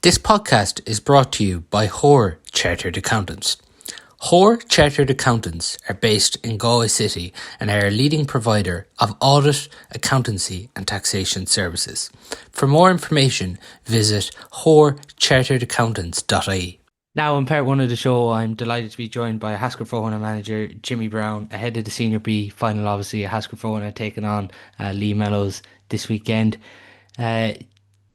This podcast is brought to you by Hoare Chartered Accountants. Hoare Chartered Accountants are based in Galway City and are a leading provider of audit, accountancy and taxation services. For more information, visit hoarecharteredaccountants.ie. Now, in part one of the show, I'm delighted to be joined by Ahascragh Fohenagh manager Jimmy Browne ahead of the Senior B final. Obviously, Ahascragh Fohenagh taking on Lee Mellows this weekend.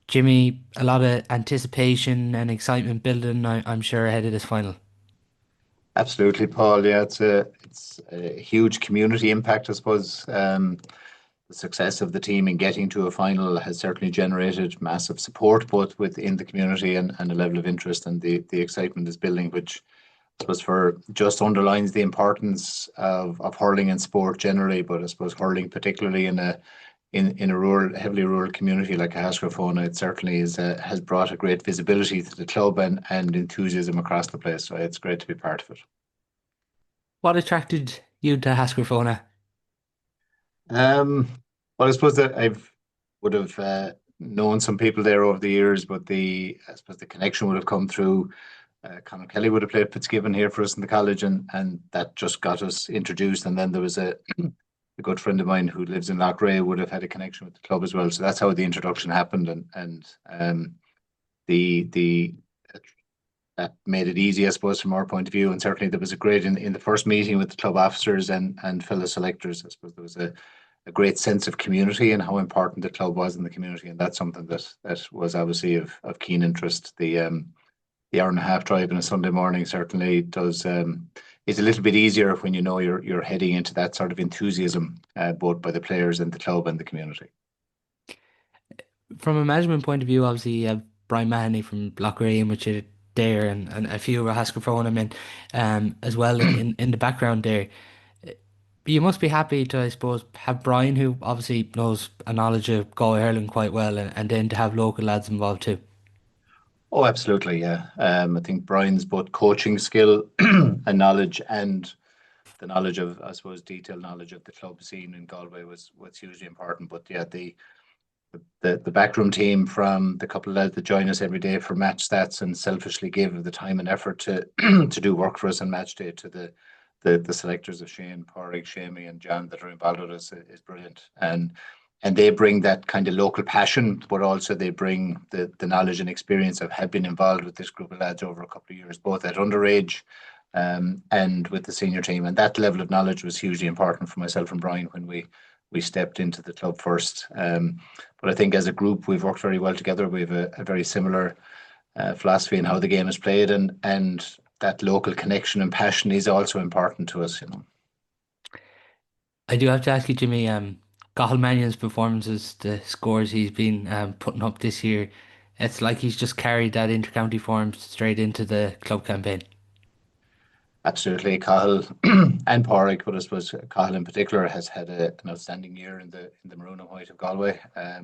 Jimmy, a lot of anticipation and excitement building, I'm sure, ahead of this final. Absolutely, Paul. Yeah, it's a huge community impact, I suppose. The success of the team in getting to a final has certainly generated massive support both within the community and a level of interest, and the excitement is building, which I suppose just underlines the importance of hurling and sport generally, but I suppose hurling particularly in a heavily rural community like Ahascragh Fohenagh, it certainly has brought a great visibility to the club and enthusiasm across the place. So it's great to be part of it. What attracted you to Ahascragh Fohenagh? Well, I suppose that would have known some people there over the years, but I suppose the connection would have come through. Conor Kelly would have played Fitzgibbon here for us in the college, and that just got us introduced. And then there was a good friend of mine who lives in Loughrea would have had a connection with the club as well. So that's how the introduction happened, and the that made it easy, I suppose, from our point of view. And certainly there was a great in the first meeting with the club officers and fellow selectors. I suppose there was a great sense of community and how important the club was in the community, and that's something that was obviously of keen interest. The hour and a half drive on a Sunday morning certainly does. It's a little bit easier when you know you're heading into that sort of enthusiasm, both by the players and the club and the community. From a management point of view, obviously you have Brian Mahoney from Loughrea, which are there, and a few Ahascragh Fohenagh men as well in the background there. But you must be happy to, I suppose, have Brian, who obviously knows a knowledge of Galway hurling quite well, and then to have local lads involved too. Oh, absolutely, yeah. I think Brian's both coaching skill and knowledge, and the knowledge of, I suppose, detailed knowledge of the club scene in Galway was hugely important. But yeah, the backroom team, from the couple of lads that join us every day for match stats and selfishly give the time and effort to to do work for us on match day, to the selectors of Shane, Pádraig, Shamey and John that are involved with us is brilliant. And they bring that kind of local passion, but also they bring the knowledge and experience of have been involved with this group of lads over a couple of years, both at underage and with the senior team. And that level of knowledge was hugely important for myself and Brian when we stepped into the club first. But I think as a group, we've worked very well together. We have a very similar philosophy in how the game is played, and that local connection and passion is also important to us, I do have to ask you, Jimmy, Cathal Mannion's performances, the scores he's been putting up this year, it's like he's just carried that inter-county form straight into the club campaign. Absolutely, Cathal and Pádraig, but I suppose Cathal in particular has had an outstanding year in the maroon and white of Galway. A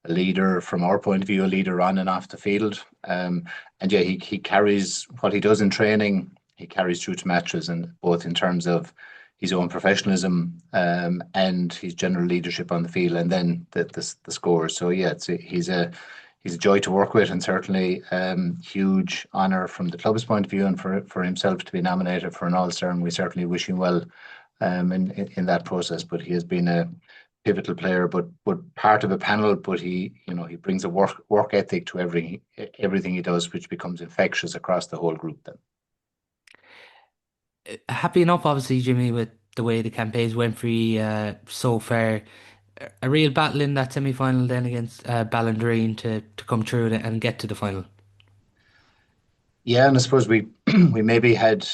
leader from our point of view, a leader on and off the field. And yeah, he carries what he does in training, he carries through to matches, and both in terms of his own professionalism and his general leadership on the field, and then the scores. So yeah, he's a joy to work with, and certainly huge honour from the club's point of view, and for himself to be nominated for an All-Star, and we certainly wish him well in that process. But he has been a pivotal player, but part of a panel. But he brings a work ethic to everything he does, which becomes infectious across the whole group then. Happy enough, obviously, Jimmy, with the way the campaigns went for you so far. A real battle in that semi-final then against Ballandreen to come through and get to the final. Yeah, and I suppose we maybe had,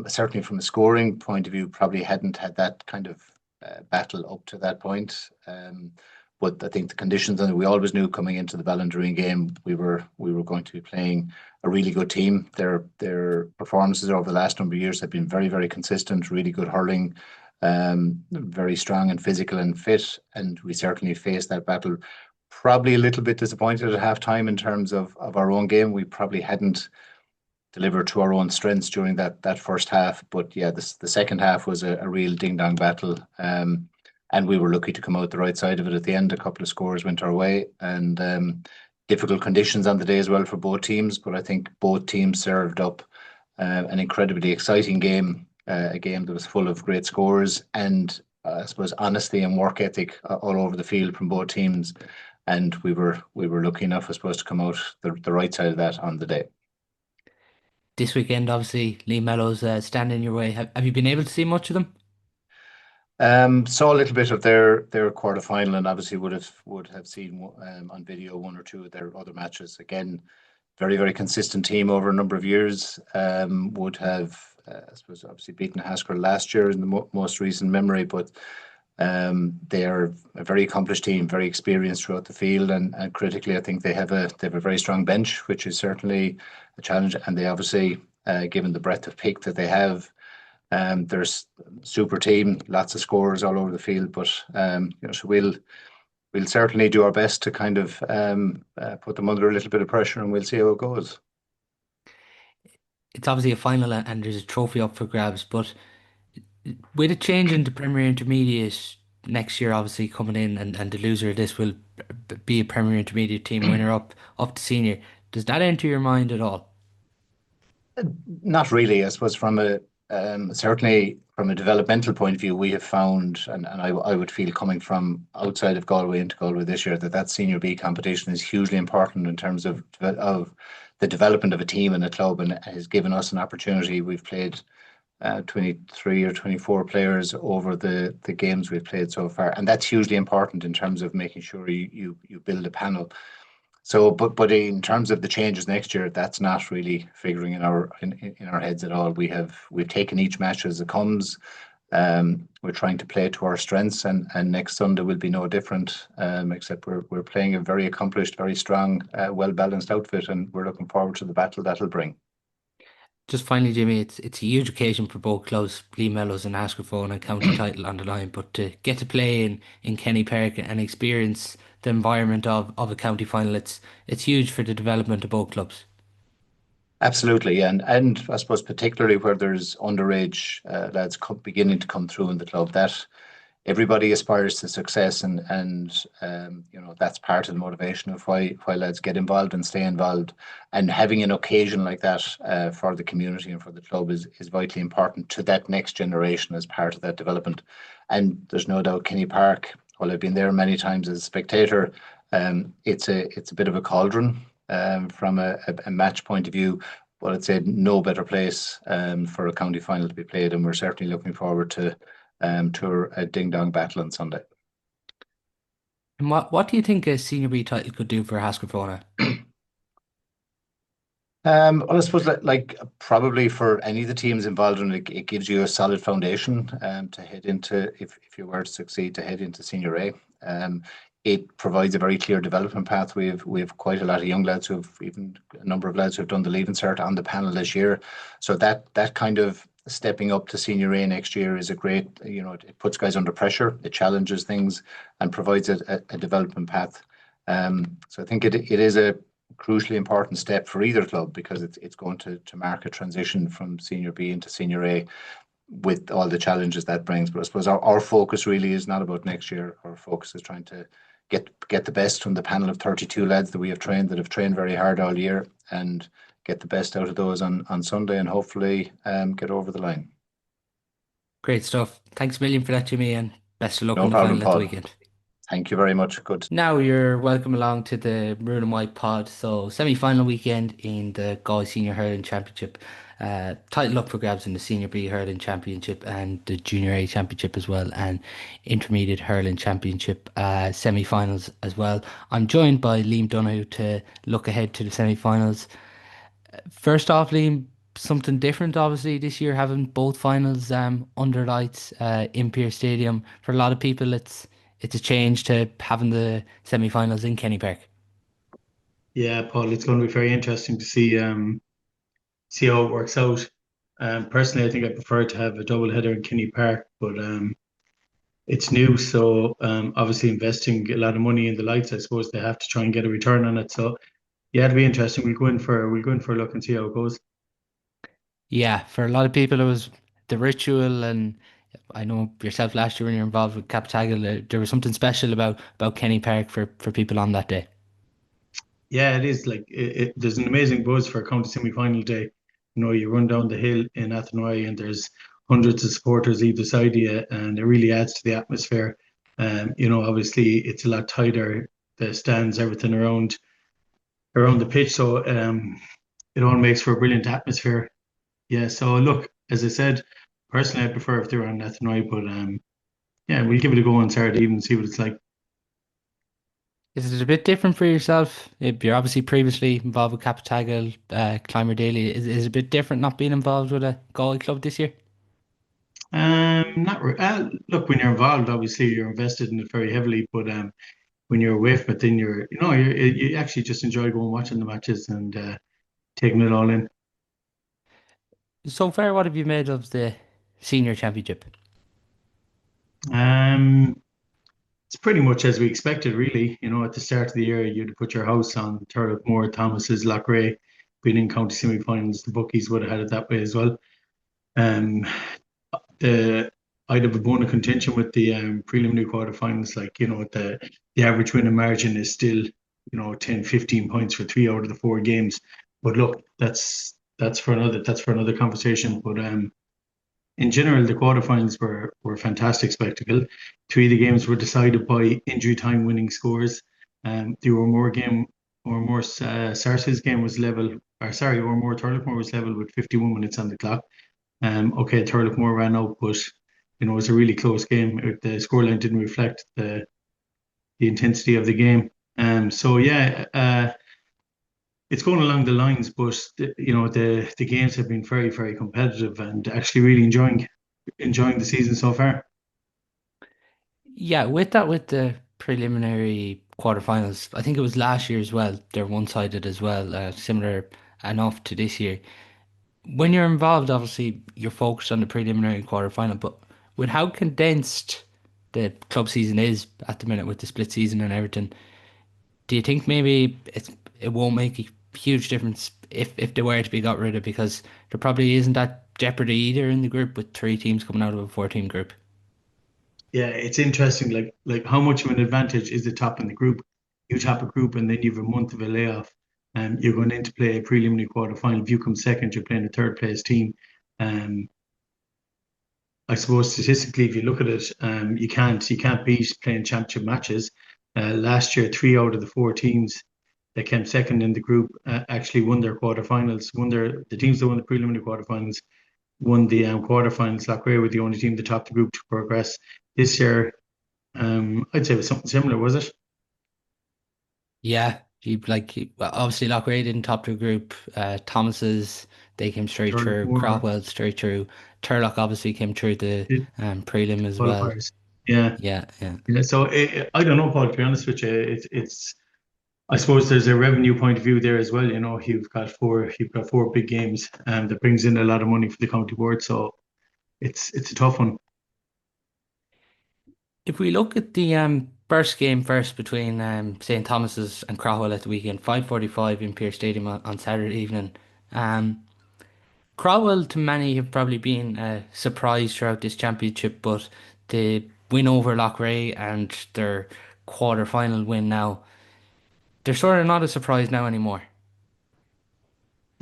certainly from a scoring point of view, probably hadn't had that kind of battle up to that point. But I think the conditions, and we always knew coming into the Ballandreen game, we were going to be playing a really good team. Their performances over the last number of years have been very, very consistent, really good hurling, very strong and physical and fit. And we certainly faced that battle. Probably a little bit disappointed at half time in terms of our own game. We probably hadn't delivered to our own strengths during that first half. But yeah, the second half was a real ding-dong battle. And we were lucky to come out the right side of it at the end. A couple of scores went our way, and difficult conditions on the day as well for both teams, but I think both teams served up an incredibly exciting game, a game that was full of great scores and I suppose honesty and work ethic all over the field from both teams. And we were lucky enough, I suppose, to come out the right side of that on the day. This weekend, obviously, Lee Mellows standing in your way. Have you been able to see much of them? Saw a little bit of their quarter final, and obviously would have seen on video one or two of their other matches. Again, very consistent team over a number of years. Would have I suppose obviously beaten Ahascragh last year in the most recent memory, but they are a very accomplished team, very experienced throughout the field, and critically, I think they have a very strong bench, which is certainly a challenge. And they obviously, given the breadth of pick that they have, there's super team, lots of scorers all over the field. But so we'll certainly do our best to kind of put them under a little bit of pressure, and we'll see how it goes. It's obviously a final and there's a trophy up for grabs, but with a change in the Premier Intermediate next year, obviously coming in, and the loser of this will be a Premier Intermediate team winner up to senior. Does that enter your mind at all? Not really. I suppose from a certainly from a developmental point of view, we have found, and I would feel coming from outside of Galway into Galway this year, that Senior B competition is hugely important in terms of the development of a team and a club, and has given us an opportunity. We've played 23 or 24 players over the games we've played so far, and that's hugely important in terms of making sure you build a panel. So, but in terms of the changes next year, that's not really figuring in our heads at all. We've taken each match as it comes. We're trying to play to our strengths, and next Sunday will be no different. Except we're playing a very accomplished, very strong, well balanced outfit, and we're looking forward to the battle that'll bring. Just finally, Jimmy, it's a huge occasion for both clubs, Lee Mellows and Ahascragh Fohenagh, county title on the line. But to get to play in Kenny Park and experience the environment of a county final, it's huge for the development of both clubs. Absolutely, and I suppose particularly where there's underage lads beginning to come through in the club, that everybody aspires to success, and that's part of the motivation of why lads get involved and stay involved. And having an occasion like that for the community and for the club is vitally important to that next generation as part of that development. And there's no doubt Kenny Park, well, I've been there many times as a spectator. It's a bit of a cauldron from a match point of view. But I'd say no better place for a county final to be played, and we're certainly looking forward to a ding dong battle on Sunday. And what do you think a Senior B title could do for Ahascragh Fohenagh? Well, I suppose like probably for any of the teams involved in it, it gives you a solid foundation to head into, if you were to succeed, to head into Senior A. It provides a very clear development path. We have quite a lot of young lads who've, even a number of lads who've done the Leaving Cert on the panel this year. So that kind of stepping up to Senior A next year is a great, it puts guys under pressure, it challenges things, and provides a development path. So I think it is a crucially important step for either club, because it's going to mark a transition from Senior B into Senior A with all the challenges that brings. But I suppose our focus really is not about next year. Our focus is trying to get the best from the panel of 32 lads that we have trained, that have trained very hard all year, and get the best out of those on Sunday, and hopefully get over the line. Great stuff. Thanks a million for that, Jimmy, and best of luck No in the problem, final at the Paul. weekend. Thank you very much. Good. Now you're welcome along to the Maroon and White pod. So semi-final weekend in the Galway Senior Hurling Championship. Title up for grabs in the Senior B Hurling Championship and the Junior A Championship as well, and Intermediate Hurling Championship semi-finals as well. I'm joined by Liam Donoghue to look ahead to the semi-finals. First off, Liam, something different obviously this year, having both finals under lights in Pearse Stadium. For a lot of people, it's a change to having the semi-finals in Kenny Park. Yeah, Paul, it's going to be very interesting to see how it works out. Personally, I think I prefer to have a double header in Kinney Park, but it's new, so obviously investing a lot of money in the lights, I suppose they have to try and get a return on it. So yeah, it'll be interesting. We'll go in for a look and see how it goes. Yeah, for a lot of people, it was the ritual, and I know yourself last year when you were involved with Cap Tagal, there was something special about Kenny Park for people on that day. Yeah, it is like there's an amazing buzz for a county semi-final day. You run down the hill in Athenry and there's hundreds of supporters either side of you, and it really adds to the atmosphere. Obviously it's a lot tighter, the stands, everything around the pitch, so it all makes for a brilliant atmosphere. Yeah, so look, as I said, personally I prefer if they were on Athenry, but yeah, we'll give it a go on Saturday evening and see what it's like. Is it a bit different for yourself? You're obviously previously involved with Captagal, Clymer Daily. Is it a bit different not being involved with a Galway club this year? Not re look, when you're involved, obviously you're invested in it very heavily, but when you're away from it, then you actually just enjoy going watching the matches and taking it all in. So far, what have you made of the senior championship? Um, it's pretty much as we expected, really. At the start of the year, you'd put your house on Turlough, Thomas's, Loughrea being in county semi-finals. The bookies would have had it that way as well. Um, the I'd have a bone of contention with the preliminary quarterfinals. Like, the average winning margin is still, 10, 15 points for three out of the four games. But look, that's for another conversation. But in general, the quarterfinals were a fantastic spectacle. Three of the games were decided by injury time winning scores. There were more game or more Sarsfield's game was level, or sorry, or more Turlough was level with 51 minutes on the clock. Okay, Turlough ran out, but it was a really close game. The scoreline didn't reflect the intensity of the game. So yeah, it's going along the lines, but the games have been very, very competitive and actually really enjoying the season so far. Yeah, with that, with the preliminary quarterfinals, I think it was last year as well. They're one-sided as well, similar enough to this year. When you're involved, obviously you're focused on the preliminary and quarterfinal, but with how condensed the club season is at the minute with the split season and everything, do you think maybe it won't make a huge difference if they were to be got rid of because there probably isn't that jeopardy either in the group with three teams coming out of a four-team group? Yeah, it's interesting. Like how much of an advantage is the top in the group? You top a group and then you have a month of a layoff, and you're going in to play a preliminary quarterfinal. If you come second, you're playing a third place team. Um, I suppose statistically, if you look at it, you can't beat playing championship matches. Last year, three out of the four teams that came second in the group actually won their quarterfinals. The teams that won the preliminary quarterfinals won the quarterfinals. Loughrea were the only team that topped the group to progress. This year, I'd say it was something similar, was it? Yeah, well, obviously Loughrea didn't top the group. Thomas's they came straight Turn through. more Crowell straight through. Turlock obviously came through the prelim as well. qualifiers. Yeah. Yeah, yeah. Yeah. So I don't know, Paul. To be honest with you, it's. I suppose there's a revenue point of view there as well. You've got four big games, that brings in a lot of money for the county board. So it's a tough one. If we look at the first game first between St Thomas's and Crowell at the weekend, 5:45 in Pearse Stadium on Saturday evening. Um, Crowell to many have probably been a surprise throughout this championship, but the win over Loughrea and their quarter-final win now, they're sort of not a surprise now anymore.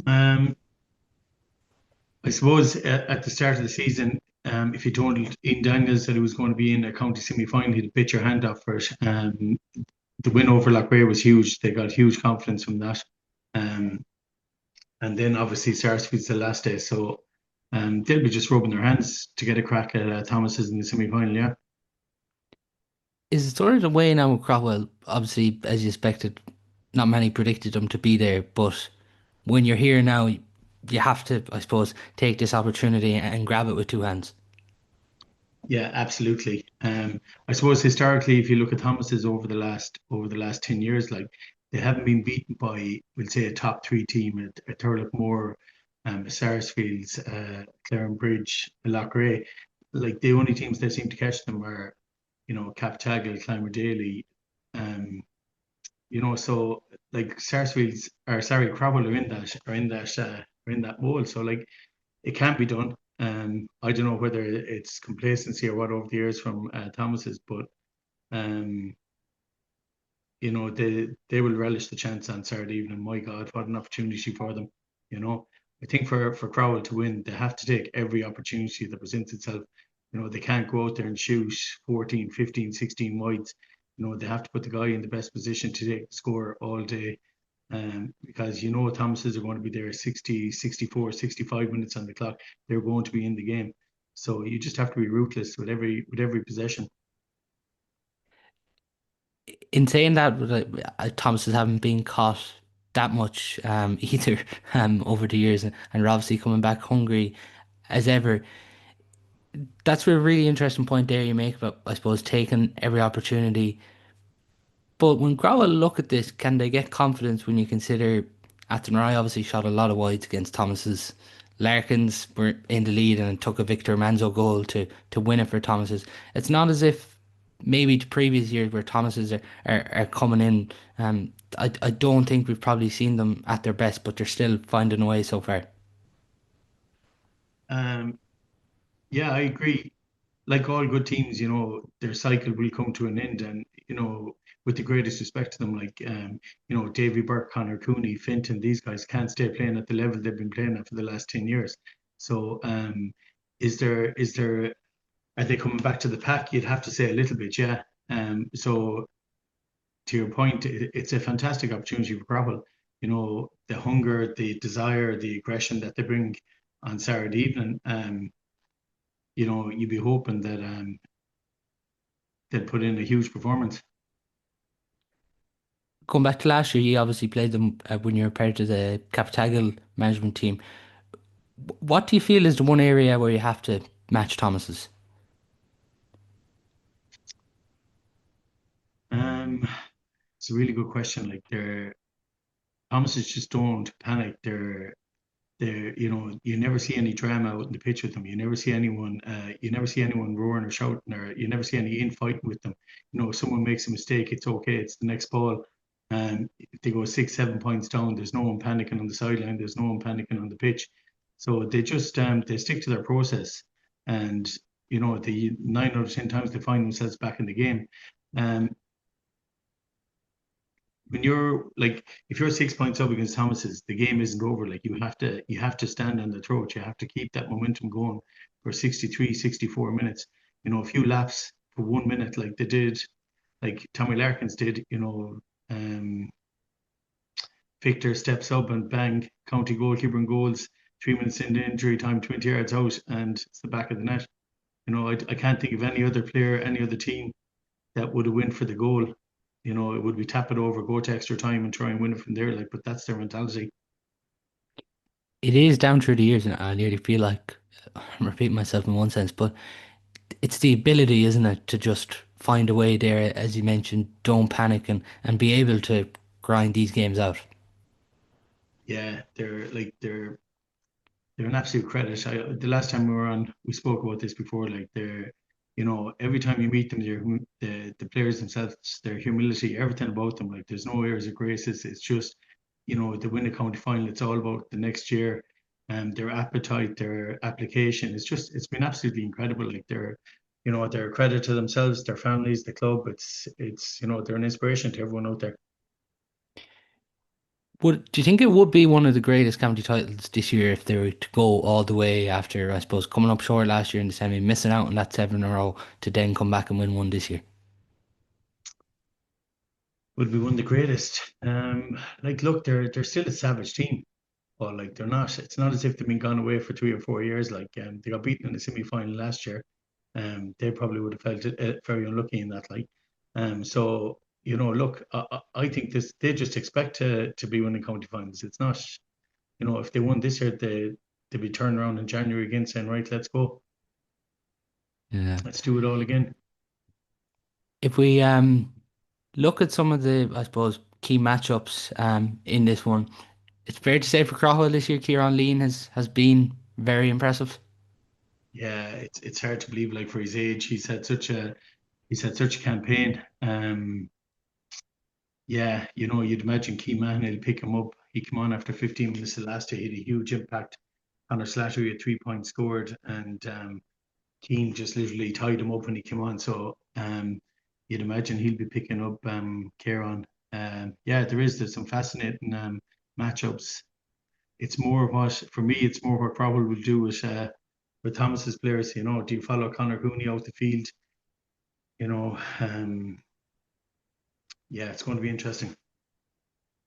Um, I suppose at the start of the season, if you told Ian Daniels that he was going to be in a county semi-final, he'd bit your hand off for it. The win over Loughrea was huge. They got huge confidence from that. Um, and then obviously Sarsfield's the last day, so they'll be just rubbing their hands to get a crack at Thomas's in the semi-final. Yeah, Is it sort of the way now with Crowell? Obviously, as you expected, not many predicted them to be there, but when you're here now, you have to, I suppose, take this opportunity and grab it with two hands. yeah, absolutely. I suppose historically, if you look at Thomas's over the last 10 years, like they haven't been beaten by, we'll say, a top three team at Turlough, Sarsfields, Clarenbridge, Loughrea. Like the only teams that seem to catch them are, Captagal, Clymer Daly. Um, so like Sarsfields or sorry, Crowell are in that mold. So like it can't be done. I don't know whether it's complacency or what over the years from Thomas's, but um, they will relish the chance on Saturday evening. My God, what an opportunity for them. You know, I think for Crowell to win, they have to take every opportunity that presents itself. They can't go out there and shoot 14, 15, 16 wides. They have to put the guy in the best position to take the score all day. Because Thomases are going to be there 60, 64, 65 minutes on the clock. They're going to be in the game. So you just have to be ruthless with every possession. In saying that, Thomases haven't been caught that much either over the years, and are obviously coming back hungry as ever. That's a really interesting point there you make about, I suppose, taking every opportunity. But when Crowell look at this, can they get confidence when you consider Athenry obviously shot a lot of wides against Thomas's. Larkins were in the lead and took a Victor Manzo goal to win it for Thomas's. It's not as if maybe the previous years where Thomas's are coming in. I don't think we've probably seen them at their best, but they're still finding a way so far. Um, yeah, I agree. Like all good teams, their cycle will come to an end. And, with the greatest respect to them, like, Davy Burke, Connor Cooney, Finton, these guys can't stay playing at the level they've been playing at for the last 10 years. So, are they coming back to the pack? You'd have to say a little bit, yeah. So to your point, it's a fantastic opportunity for Crowell. The hunger, the desire, the aggression that they bring on Saturday evening. You'd be hoping that they'd put in a huge performance. Going back to last year, you obviously played them when you were part of the Captagal management team. What do you feel is the one area where you have to match Thomas's? Um, it's a really good question. Like Thomases just don't panic. You never see any drama out in the pitch with them. You never see anyone roaring or shouting, or you never see any infighting with them. If someone makes a mistake, it's okay. It's the next ball. If they go 6, 7 points down, there's no one panicking on the sideline. There's no one panicking on the pitch. So they stick to their process, and the 9 out of 10 times they find themselves back in the game. Um, when you're like, if you're 6 points up against Thomas's, the game isn't over. Like, you have to stand on the throat. You have to keep that momentum going for 63, 64 minutes. A few laps for 1 minute, like they did, like Tommy Larkins did. Um, Victor steps up and bang, county goalkeeper and goals. 3 minutes into injury time, 20 yards out, and it's the back of the net. I can't think of any other player, any other team that would have went for the goal. It would be tap it over, go to extra time and try and win it from there. Like, but that's their mentality. It is down through the years, and I nearly feel like I'm repeating myself in one sense, but it's the ability, isn't it, to just find a way there, as you mentioned, don't panic and be able to grind these games out. Yeah, they're an absolute credit. The last time we were on, we spoke about this before. Like, every time you meet them, the players themselves, their humility, everything about them. Like, there's no airs of grace. It's just, to win a county final. It's all about the next year, and their appetite, their application. It's been absolutely incredible. Like, they're a credit to themselves, their families, the club. They're an inspiration to everyone out there. Do you think it would be one of the greatest county titles this year if they were to go all the way after, I suppose, coming up short last year in the semi, missing out on that seven in a row to then come back and win one this year? Would be one of the greatest. Like, look, they're still a savage team, but like, they're not. It's not as if they've been gone away for 3 or 4 years. Like, they got beaten in the semi-final last year. They probably would have felt very unlucky in that. Like, so look, I think they just expect to be winning county finals. It's not, if they won this year, they'd be turning around in January again saying, right, let's go, Yeah. let's do it all again. If we look at some of the, I suppose, key matchups in this one, it's fair to say for Crowell this year, Kieran Lean has been very impressive. Yeah, it's hard to believe. Like, for his age, he's had such a campaign. Yeah, you'd imagine Keyman will pick him up. He came on after 15 minutes of last year. He had a huge impact. Connor Slattery had 3 points scored, and Keane just literally tied him up when he came on. So you'd imagine he'll be picking up Kieran Yeah, there's some fascinating matchups. It's more what for me. It's more what Crowell will do with Thomas's players. You know, do you follow Connor Cooney out the field? You know, yeah, it's going to be interesting.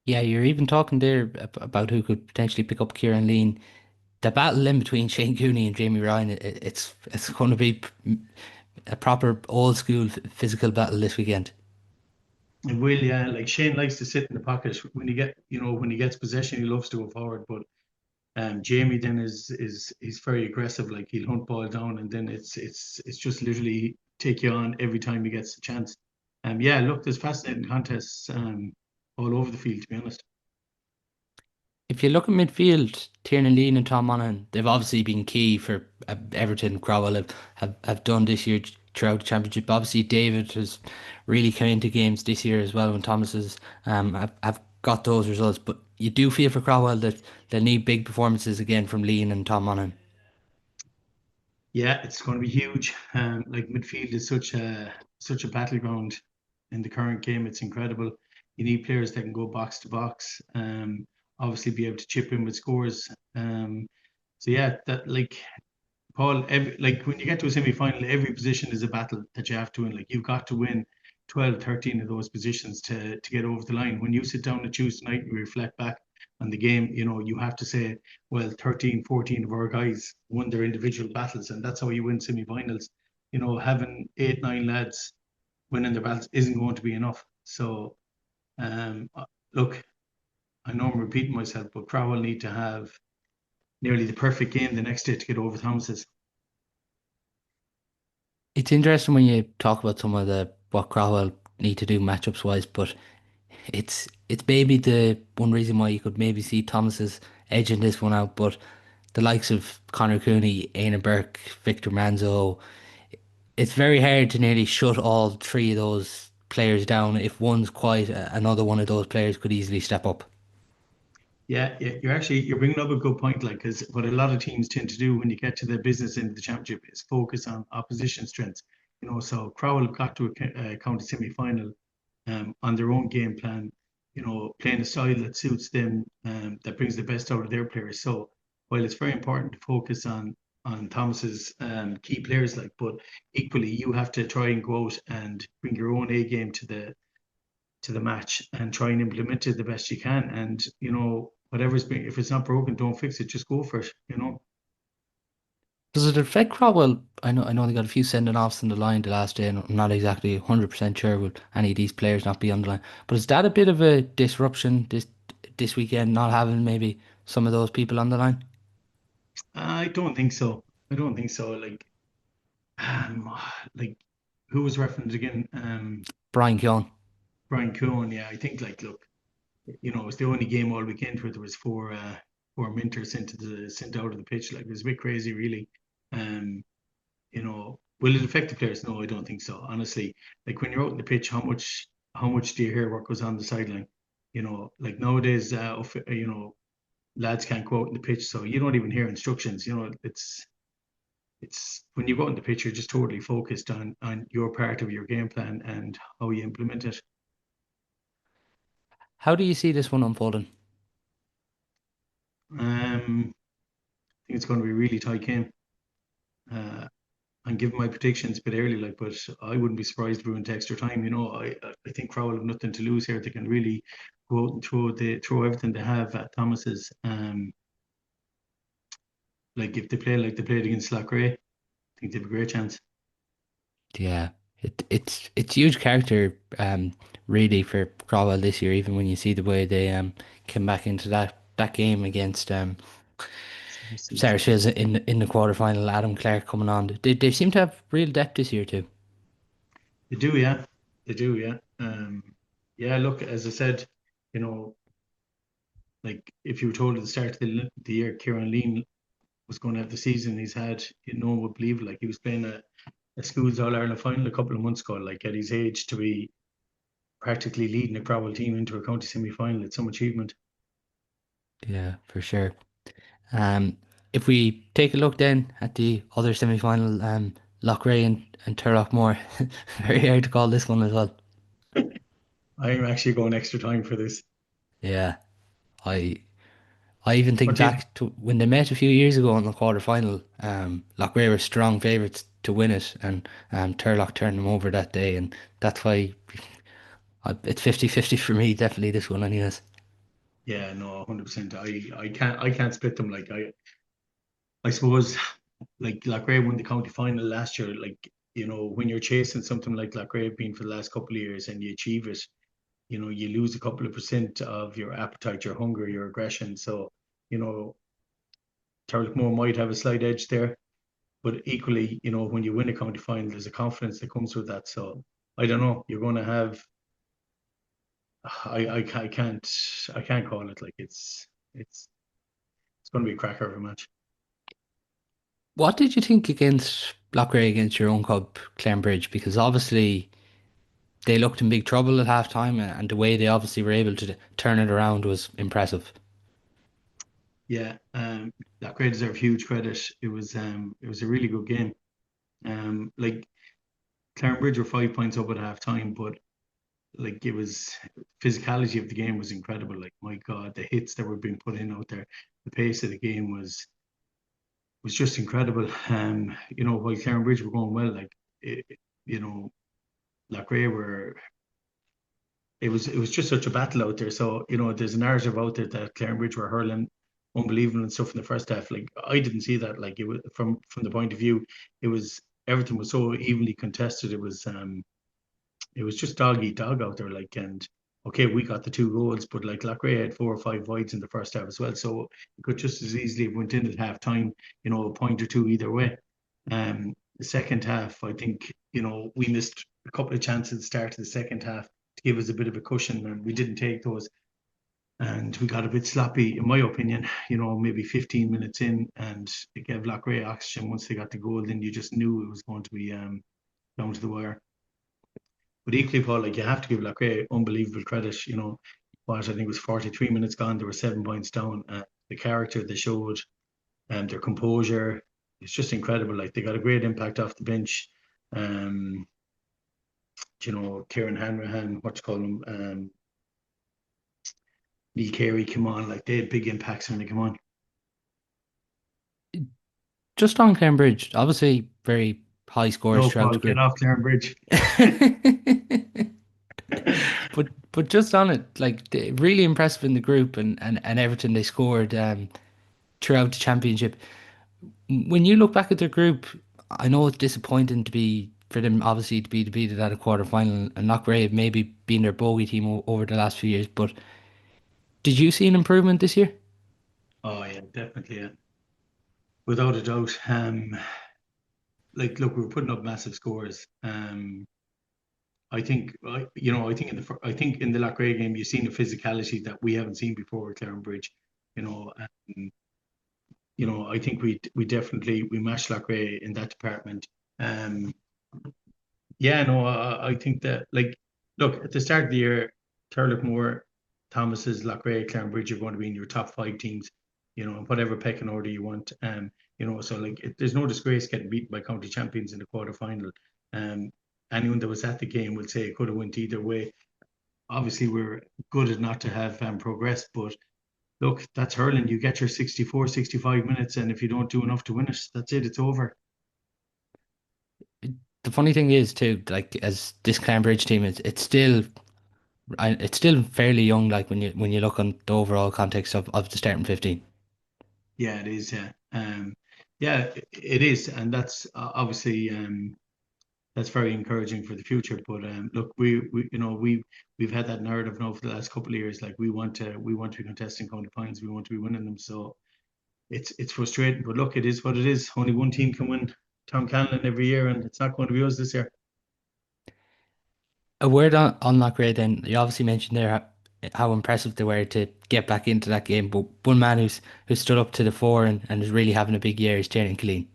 Yeah, you're even talking there about who could potentially pick up Kieran Lean. The battle in between Shane Cooney and Jamie Ryan, it's going to be a proper old school physical battle this weekend. And will, yeah, like Shane likes to sit in the pocket when when he gets possession, he loves to go forward. But Jamie then is he's very aggressive. Like he'll hunt ball down, and then it's just literally take you on every time he gets a chance. Yeah, look, there's fascinating contests all over the field. To be honest, If you look at midfield, Tiernan Lean and Tom Monaghan, they've obviously been key for Everton. Crowell have done this year throughout the championship. Obviously, David has really come into games this year as well when Thomas has have got those results. But you do feel for Crowell that they'll need big performances again from Lean and Tom Monaghan. yeah, it's going to be huge. Like midfield is such a battleground in the current game. It's incredible. You need players that can go box to box. Obviously be able to chip in with scores. So yeah, that like Paul, like when you get to a semi-final, every position is a battle that you have to win. Like you've got to win 12, 13 of those positions to get over the line. When you sit down to choose tonight and you reflect back on the game, you have to say, well, 13, 14 of our guys won their individual battles, and that's how you win semi-finals. Having 8, 9 lads winning their battles isn't going to be enough. So, look, I know I'm repeating myself, but Crowell need to have nearly the perfect game the next day to get over Thomas's. It's interesting when you talk about some of the what Crowell need to do matchups wise, but it's maybe the one reason why you could maybe see Thomas's edging this one out, but the likes of Connor Cooney, Aidan Burke, Victor Manzo, it's very hard to nearly shut all three of those players down. If one's quiet, another one of those players could easily step up. Yeah, yeah, you're bringing up a good point. Like, because what a lot of teams tend to do when you get to the business end of the championship is focus on opposition strengths. So Crowell got to a county semi-final on their own game plan. Playing a style that suits them, that brings the best out of their players. So while it's very important to focus on Thomas's key players, but equally you have to try and go out and bring your own A game to the match and try and implement it the best you can. And whatever's being, if it's not broken, don't fix it. Just go for it. Does it affect Cromwell? I know they got a few sending offs in the line the last day, and I'm not exactly 100% sure will any of these players not be on the line. But is that a bit of a disruption this weekend, not having maybe some of those people on the line? I don't think so. I don't think so. Um, like who was referenced again? Brian Keown. Brian Cohen. Yeah, I think look, it's the only game all weekend where there was four minters sent out of the pitch. Like it was a bit crazy, really. Um, will it affect the players? No, I don't think so. Honestly, like when you're out in the pitch, how much do you hear what goes on the sideline? Like nowadays, lads can't go out in the pitch, so you don't even hear instructions. It's when you go out in the pitch, you're just totally focused on your part of your game plan and how you implement it. How do you see this one unfolding? I think it's going to be a really tight game. Uh, I'm giving my predictions a bit early, but I wouldn't be surprised if we went to extra time. I think Crowell have nothing to lose here. They can really go out and throw everything they have at Thomas's. Like if they play like they played against Loughrea, I think they have a great chance. Yeah, it's huge character really for Cromwell this year. Even when you see the way they came back into that game against Saracens in the quarterfinal, Adam Clark coming on. They seem to have real depth this year too. They do, yeah. They do, yeah. Yeah, look, as I said, you know, like if you were told at the start of the year Kieran Lean was going to have the season he's had, no one would believe it. Like he was playing a schools All Ireland final a couple of months ago. Like at his age to be practically leading a Crowell team into a county semi final, it's some achievement. Yeah, for sure. Um, if we take a look then at the other semi-final, Loughrea and Turlough Moore, very hard to call this one as well. I'm actually going extra time for this. Yeah, I I even think What do you? back to when they met a few years ago in the quarter final. Loughrea were strong favourites to win it, and Turlock turned them over that day, and that's why it's 50-50 for me. Definitely this one, anyways. Yeah, no, 100%. I can't split them. Like I suppose like Loughrea won the county final last year. Like when you're chasing something like Loughrea have been for the last couple of years and you achieve it, you lose a couple of percent of your appetite, your hunger, your aggression. So you know, Turlock might have a slight edge there, but equally, when you win a county final, there's a confidence that comes with that. So I don't know. You're going to have. I can't call it. Like it's going to be a cracker of a match. What did you think against Loughrea against your own club, Clarenbridge? Because obviously they looked in big trouble at half time, and the way they obviously were able to turn it around was impressive. Yeah, that grade deserve huge credit. It was a really good game. Like Clarenbridge were 5 points up at half time, but like it was physicality of the game was incredible. Like my God, the hits that were being put in out there, the pace of the game was just incredible. While Clarenbridge were going well, like you know, Loughrea were it was just such a battle out there. So, there's a narrative out there that Clarenbridge were hurling unbelievable and stuff in the first half. Like I didn't see that. Like it was from the point of view, it was everything was so evenly contested. It was just dog eat dog out there. Like and okay, we got the 2 goals, but like Loughrea had 4 or 5 wides in the first half as well. So it could just as easily have went in at half time, a point or two either way. The second half, I think, we missed a couple of chances at the start of the second half to give us a bit of a cushion, and we didn't take those. And we got a bit sloppy, in my opinion, maybe 15 minutes in, and it gave Loughrea oxygen. Once they got the goal, then you just knew it was going to be down to the wire. But equally, Paul, like you have to give Loughrea unbelievable credit. What I think it was 43 minutes gone, they were 7 points down. The character they showed and their composure, it's just incredible. Like they got a great impact off the bench. Um, Kieran Hanrahan, what you call him, Lee Carey come on, like they had big impacts when they come on. Just on Clarenbridge, obviously very high scores No, throughout Paul, the get group. off Clarenbridge. But just on it, like really impressive in the group and everything they scored throughout the championship. When you look back at their group, I know it's disappointing to be for them obviously to be defeated at a quarter final and not great, maybe being their bogey team over the last few years. But did you see an improvement this year? Oh yeah, definitely, yeah. Without a doubt. Like look, we were putting up massive scores. I think in the Loughrea game, you've seen the physicality that we haven't seen before with Clarenbridge. You know, I think we definitely we matched Loughrea in that department. Um, yeah, no, I think that like look at the start of the year, Turlough, Thomas's, Loughrea, Clarenbridge are going to be in your top 5 teams. In whatever pecking order you want. So like there's no disgrace getting beaten by county champions in the quarter final. Um, Anyone that was at the game would say it could have went either way. Obviously, we're good at not to have progressed, but look, that's hurling. You get your 64, 65 minutes, and if you don't do enough to win it, that's it. It's over. The funny thing is too, like as this Cambridge team is, it's still fairly young. Like when you look on the overall context of the starting 15. Yeah, it is. Yeah, yeah, it is, and that's obviously that's very encouraging for the future. But look, we've had that narrative now for the last couple of years. Like we want to be contesting county finals. We want to be winning them. So it's frustrating. But look, it is what it is. Only one team can win Tom Cannon every year, and it's not going to be us this year. A word on Loughrea then. You obviously mentioned there how impressive they were to get back into that game, but one man who stood up to the fore and is really having a big year is Tiernan Killeen.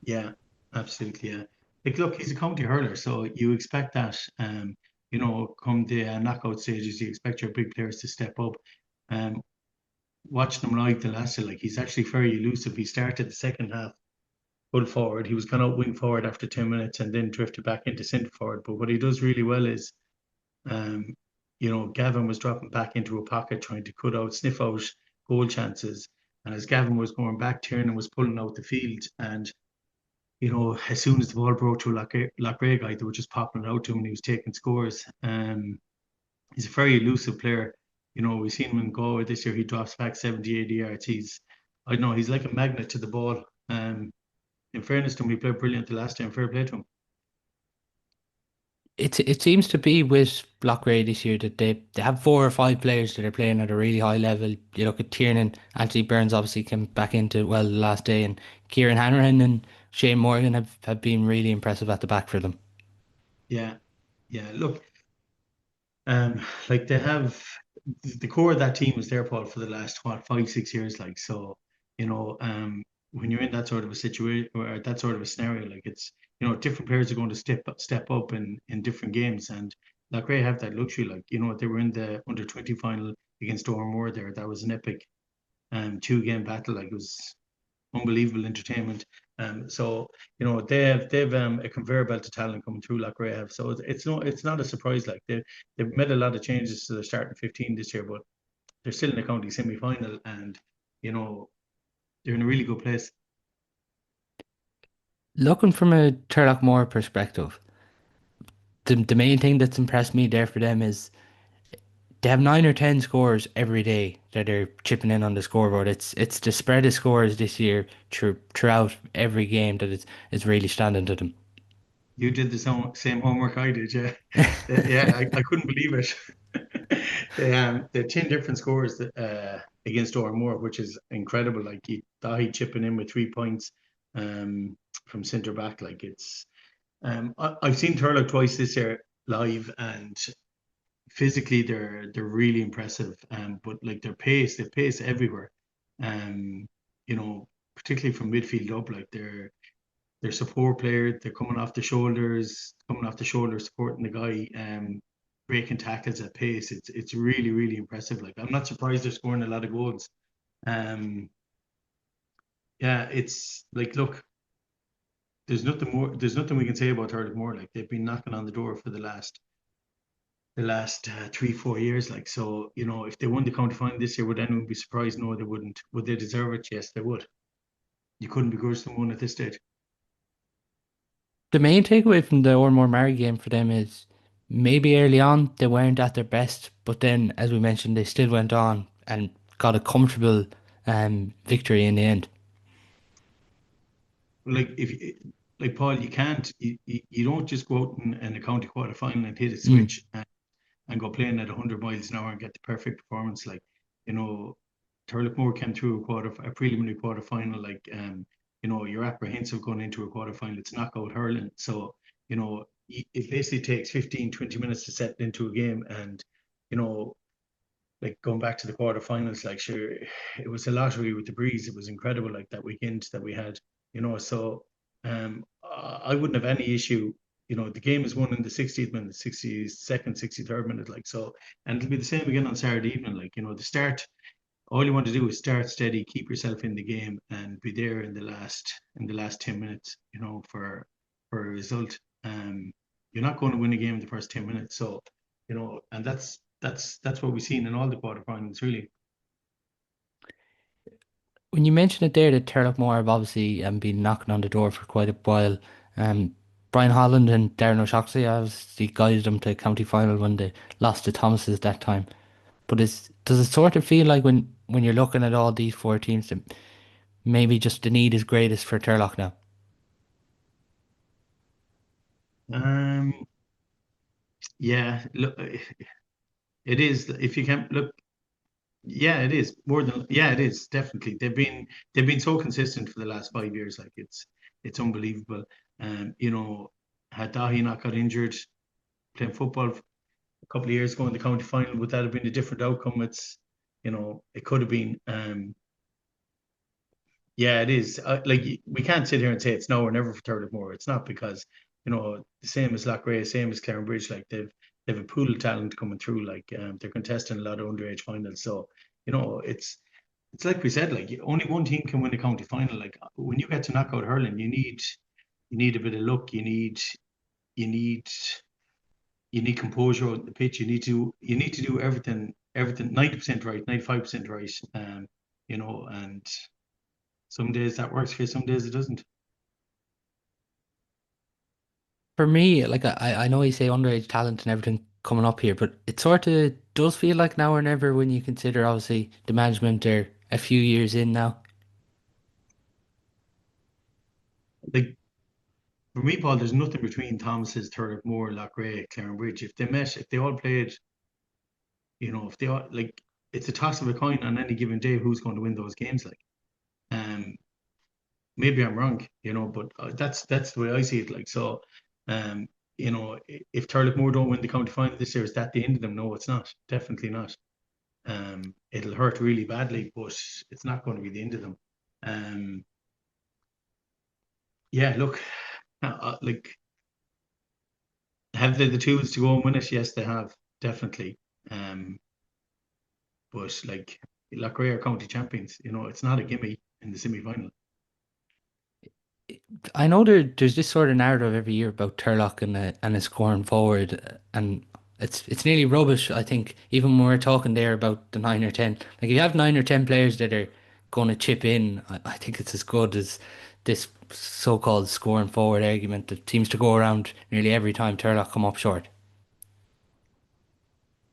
Yeah, absolutely. Yeah. Like, look, he's a county hurler, so you expect that. Come the knockout stages, you expect your big players to step up. Um, Watching him like the last year, like he's actually very elusive. He started the second half full forward. He was kind of wing forward after 10 minutes and then drifted back into centre forward. But what he does really well is Gavin was dropping back into a pocket trying to sniff out goal chances. And as Gavin was going back, Tiernan was pulling out the field. And, as soon as the ball broke through Loughrea guy, they were just popping it out to him and he was taking scores. He's a very elusive player. We've seen him in Galway this year. He drops back 70, 80 yards. I don't know, he's like a magnet to the ball. In fairness to him, he played brilliant the last time. Fair play to him. It seems to be with Loughrea this year that they have 4 or 5 players that are playing at a really high level. You look at Tiernan, Anthony Burns obviously came back into well the last day, and Kieran Hanrahan and Shane Morgan have been really impressive at the back for them. Yeah, yeah. Look, like they have the core of that team was there, Paul, for the last 5, 6 years. Like so, when you're in that sort of a situation or that sort of a scenario, like it's different players are going to step up in different games, and like Ray have that luxury. Like they were in the under 20 final against Moore there. That was an epic 2-game battle. Like it was unbelievable entertainment. So they've a conveyor belt of talent coming through like Ray have. So it's not a surprise. Like they've made a lot of changes to the starting 15 this year, but they're still in the county semi final, and you know they're in a really good place. Looking from a Turlough perspective, the main thing that's impressed me there for them is they have 9 or 10 scores every day that are chipping in on the scoreboard. It's the spread of scores this year throughout every game that is really standing to them. You did the same homework I did, yeah. Yeah, I couldn't believe it. They had 10 different scores against Moore, which is incredible. Like Dahi chipping in with 3 points from centre back. Like I've seen Turlough twice this year live, and physically they're really impressive. But like they've pace everywhere. Um, particularly from midfield up, like they're support player. They're coming off the shoulders, supporting the guy, breaking tackles at pace. It's really, really impressive. Like I'm not surprised they're scoring a lot of goals. Um, yeah, it's like look, there's nothing we can say about Hurling more. Like they've been knocking on the door for the last 3, 4 years. Like so, if they won the county final this year, would anyone be surprised? No, they wouldn't. Would they deserve it? Yes, they would. You couldn't begrudge them one at this stage. The main takeaway from the Ormore Mary game for them is maybe early on they weren't at their best, but then as we mentioned, they still went on and got a comfortable victory in the end. Like like Paul, you don't just go out in a county quarter final and hit a Mm. switch and go playing at 100 miles an hour and get the perfect performance. Like you know, Turlough came through a preliminary quarter final. Like you're apprehensive going into a quarter final. It's knockout hurling, so it basically takes 15, 20 minutes to set into a game, and you know like going back to the quarterfinals, like sure, it was a lottery with the breeze. It was incredible, like that weekend that we had, So I wouldn't have any issue. The game is won in the 60th minute, 62nd, 63rd minute, like so, and it'll be the same again on Saturday evening. Like the start, all you want to do is start steady, keep yourself in the game, and be there in the last 10 minutes. For a result. You're not going to win a game in the first 10 minutes, so and that's what we've seen in all the quarterfinals, really. When you mentioned it there, that Turlough have obviously been knocking on the door for quite a while. Um, Brian Holland and Darren O'Shaughnessy obviously guided them to county final when they lost to Thomas's that time. But does it sort of feel like when you're looking at all these 4 teams that maybe just the need is greatest for Turlough now? Um, yeah, look, it is. If you can look, yeah, it is more than. Yeah, it is definitely. They've been so consistent for the last 5 years. Like it's unbelievable. Had Dahi not got injured playing football a couple of years ago in the county final, would that have been a different outcome? It could have been. Yeah, it is. Like we can't sit here and say it's now or never for Turlough. It's not because the same as Loughrea, same as Clarenbridge. Like they've a pool of talent coming through. Like they're contesting a lot of underage finals. So it's like we said. Like only one team can win a county final. Like when you get to knockout hurling, you need a bit of luck. You need you need composure on the pitch. You need to do everything 90% right, 95% right. And some days that works for you, some days it doesn't. For me, like I know you say underage talent and everything coming up here, but it sort of does feel like now or never when you consider obviously the management are a few years in now. Like for me, Paul, there's nothing between Thomas's, Turlough, Loughrea, Clarenbridge. If they all played, if they all like, it's a toss of a coin on any given day who's going to win those games. Like, um, maybe I'm wrong, but that's the way I see it. Like, so, um, if Turlough don't win the county final this year, is that the end of them? No, it's not. Definitely not. It'll hurt really badly, but it's not going to be the end of them. Um, yeah, look, like, have they the tools to go and win it? Yes, they have, definitely. Um, but like, Loughrea are county champions. It's not a gimme in the semi-final. I know there's this sort of narrative every year about Turlock and a scoring forward, and it's nearly rubbish. I think even when we're talking there about the 9 or 10, like if you have 9 or 10 players that are going to chip in, I think it's as good as this so-called scoring forward argument that seems to go around nearly every time Turlock come up short.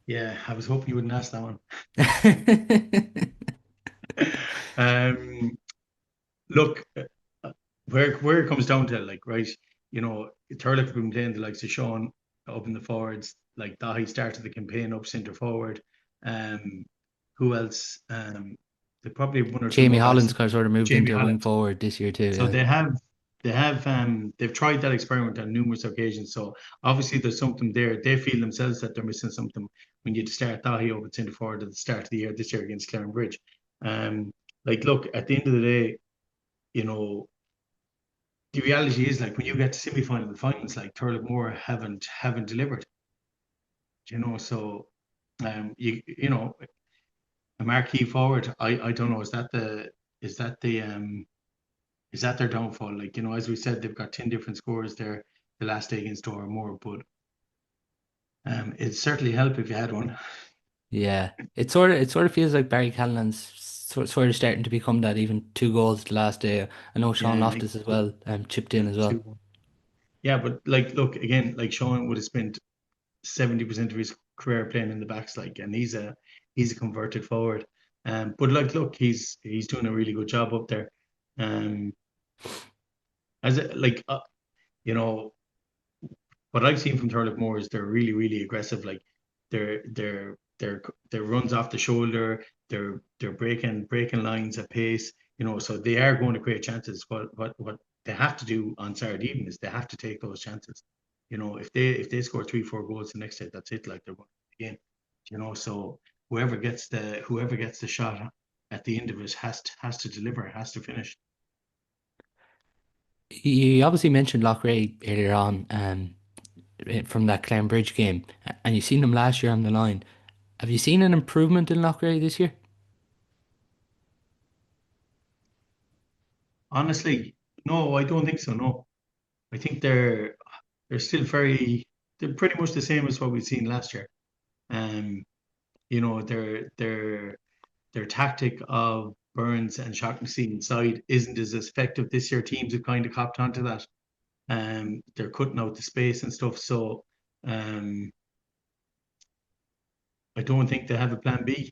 Yeah, I was hoping you wouldn't ask that one. Um, Look, where it comes down to, like, right, Turlough have been playing the likes of Sean up in the forwards, like Dahi started the campaign up centre forward. Um, who else? They probably have one or two Jamie more backs. Holland's kind of sort of moved Jamie into a wing Holland. forward this year too. So Yeah. they've tried that experiment on numerous occasions. So obviously there's something there. They feel themselves that they're missing something when you start Dahi over centre forward at the start of the year this year against Clarenbridge. Um, like, look, at the end of the day, you know, the reality is, like, when you get to semi-final and finals, like, Turlough haven't delivered. So a marquee forward. I don't know. Is that the is that their downfall? Like, as we said, they've got 10 different scores there the last day against or more, but it'd certainly help if you had one. Yeah, it sort of feels like Barry Callanan's sort of starting to become that. Even 2 goals the last day. I know Sean Yeah, Loftus as well chipped in as well. two. Yeah, but like, look again, like Sean would have spent 70% of his career playing in the backs, like, and he's a converted forward. But like, look, he's doing a really good job up there. Um, as a, like, you know, what I've seen from Turlough is they're really, really aggressive. Like, their runs off the shoulder, they're breaking lines at pace. So they are going to create chances. What they have to do on Saturday evening is they have to take those chances. If they score 3, 4 goals the next day, that's it. Like, they're going to win the game. So whoever gets the shot at the end of it has to deliver, has to finish. You obviously mentioned Loughrea earlier on from that Bridge game, and you seen them last year on the line. Have you seen an improvement in Loughrea this year? Honestly, no, I don't think so. No, I think they're still they're pretty much the same as what we've seen last year. Um, their tactic of Burns and Shaughnessy inside isn't as effective this year. Teams have kind of copped onto that. They're cutting out the space and stuff. So, um, I don't think they have a plan B.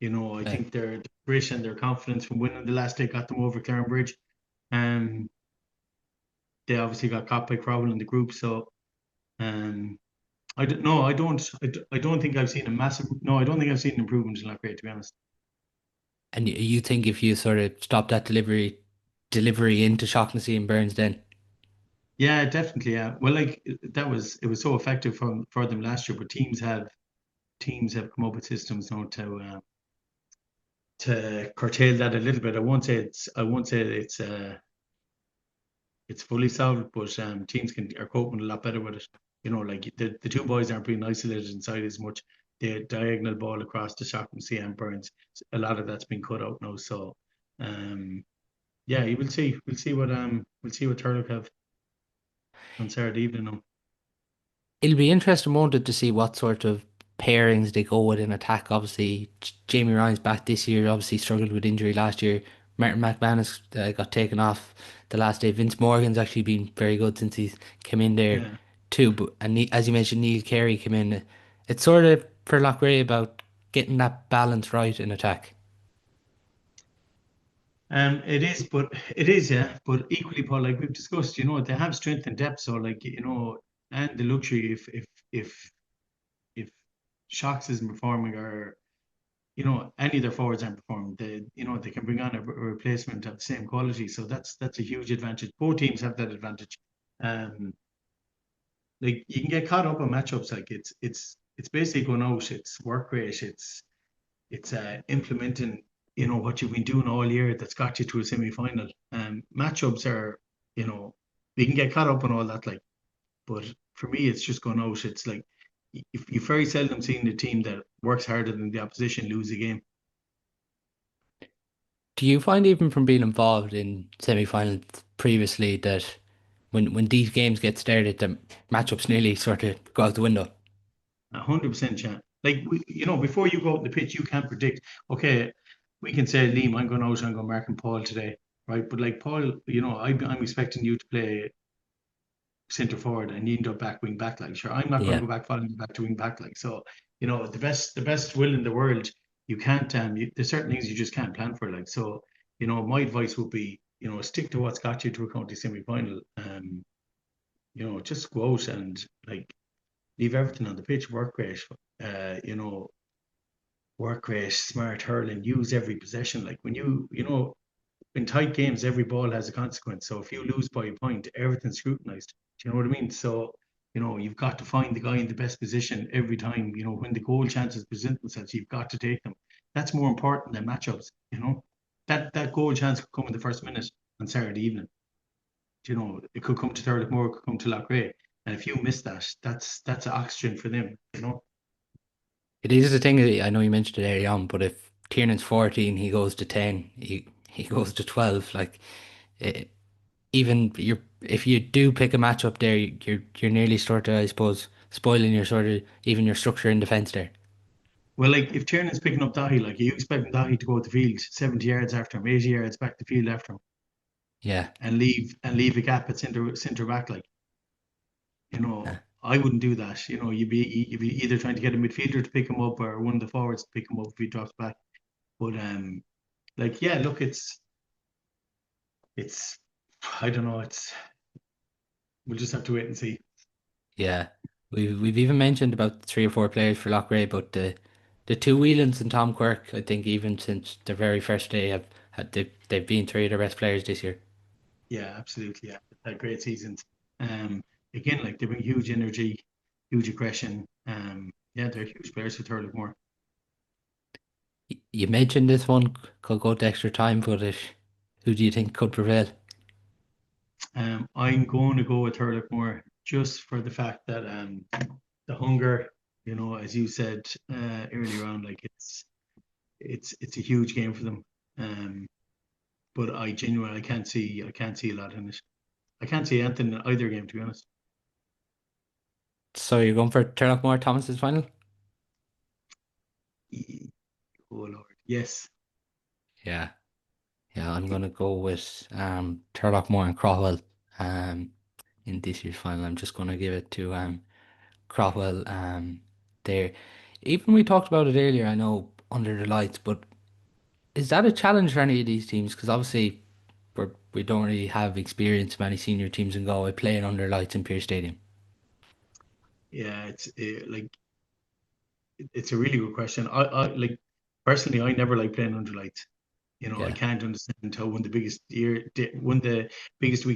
I Uh, think their grit and their confidence from winning the last day got them over Clarenbridge. Um, they obviously got caught by Crowell in the group. So, um, I don't know. I don't think I've seen a massive. No, I don't think I've seen an improvement in Loughrea, to be honest. and you think if you sort of stop that delivery into Shaughnessy and Burns, then Yeah, definitely. Yeah. Well, like, it was so effective for them last year, but teams have come up with systems now to curtail that a little bit. I won't say it's fully solved, but teams are coping a lot better with it. Like, the two boys aren't being isolated inside as much. The diagonal ball across the Shaughnessy and Burns, a lot of that's been cut out now. So, um, yeah, you will see. We'll see what Turlough have on Saturday evening now. It'll be interesting, won't it, to see what sort of pairings they go with in attack. Obviously, Jamie Ryan's back this year. Obviously, struggled with injury last year. Martin McManus got taken off the last day. Vince Morgan's actually been very good since he's come in there Yeah. too. But as you mentioned, Neil Carey came in. It's sort of for Loughrea about getting that balance right in attack. It is, but it is, yeah. But equally, Paul, like we've discussed, they have strength and depth. So, like, and the luxury if Shocks isn't performing, or any of their forwards aren't performing, they can bring on a replacement of the same quality. So that's a huge advantage. Both teams have that advantage. Um, like you can get caught up on matchups. Like it's basically going out. It's work rate. It's implementing what you've been doing all year that's got you to a semi-final. Matchups are, you know we can get caught up on all that, like, but for me it's just going out. It's like if you very seldom seen the team that works harder than the opposition lose a game. Do you find even from being involved in semi-finals previously that when these games get started, the matchups nearly sort of go out the window? 100% chance. Like before you go out the pitch, you can't predict. Okay, we can say, Liam, I'm going out. I'm going Mark and Paul today, right? But like Paul, I'm expecting you to play centre forward and you end up back wing back. Like, sure, I'm not going Yeah. to go back following you back to wing back. Like, so the best will in the world, you can't. There's certain things you just can't plan for. Like, so my advice would be, stick to what's got you to a county semi final. Just go out and, like, leave everything on the pitch, work rate, uh, you know, work rate, smart hurling, use every possession. Like when in tight games, every ball has a consequence. So if you lose by a point, everything's scrutinized. Do you know what I mean? So, you've got to find the guy in the best position every time. When the goal chances present themselves, you've got to take them. That's more important than matchups. That goal chance could come in the first minute on Saturday evening. It could come to Thurles, it could come to Loughrea. And if you miss that, that's oxygen for them. It is the thing that I know you mentioned it early on, but if Tiernan's 14, he goes to 10, he goes to 12. Like, it, even if you do pick a match up there, you're nearly sort of, I suppose, spoiling your sort of even your structure in defence there. Well, like if Tiernan's picking up Dahi, like, are you expecting Dahi to go to the field 70 yards after him, 80 yards back the field after him, Yeah. and leave a gap at centre back? Like, Uh, I wouldn't do that. You'd be either trying to get a midfielder to pick him up or one of the forwards to pick him up if he drops back. But like, yeah, look, it's I don't know. We'll just have to wait and see. yeah. We've even mentioned about three or four players for Loughrea, but the two Whelans and Tom Quirk, I think even since their very first day they've been three of the best players this year. Yeah, absolutely. Yeah, they've had great seasons. Um, Again, like they bring huge energy, huge aggression. Yeah, they're huge players for Thurles. You mentioned this one could go to extra time, but who do you think could prevail? I'm going to go with Hurling just for the fact that the hunger, as you said earlier on, like it's a huge game for them. Um, but I can't see a lot in it. I can't see anything in either game, to be honest. So you're going for Turlockmore Thomas's final? Oh Lord, yes. Yeah. Yeah, I'm gonna go with Turlockmore and Crowell in this year's final. I'm just gonna give it to Crowell there. Even we talked about it earlier, I know under the lights, but is that a challenge for any of these teams? Because obviously we don't really have experience of any senior teams in Galway playing under lights in Pearse Stadium. Yeah, like it's a really good question. I like personally, I never like playing under lights. I Yeah. can't understand how one of the biggest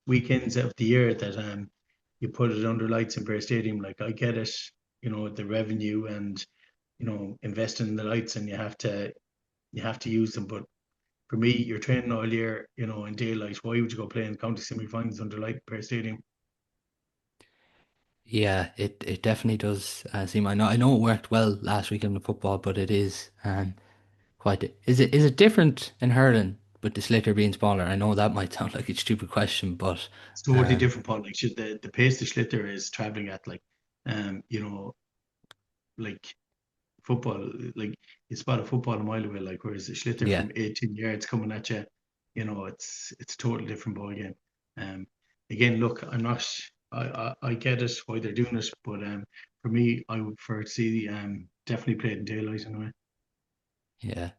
weekends of the year that you put it under lights in Bear Stadium. Like, I get it, the revenue and investing in the lights, and you have to use them. But for me, you're training all year, in daylight. Why would you go play in county semi-finals under light Bear Stadium? Yeah, it definitely does seem. I know it worked well last week in the football, but it is quite. Is it different in hurling with the slitter being smaller? I know that might sound like a stupid question, but It's totally um, different, Paul. Like, the pace the Schlitter is traveling at, like. You know, like football, like you spot a football a mile away, like whereas a schlitter Yeah. from 18 yards coming at you, it's a totally different ball game. Um, Again, look, I'm not. I get it why they're doing it, but for me, I would prefer to see definitely played in daylight anyway. Yeah.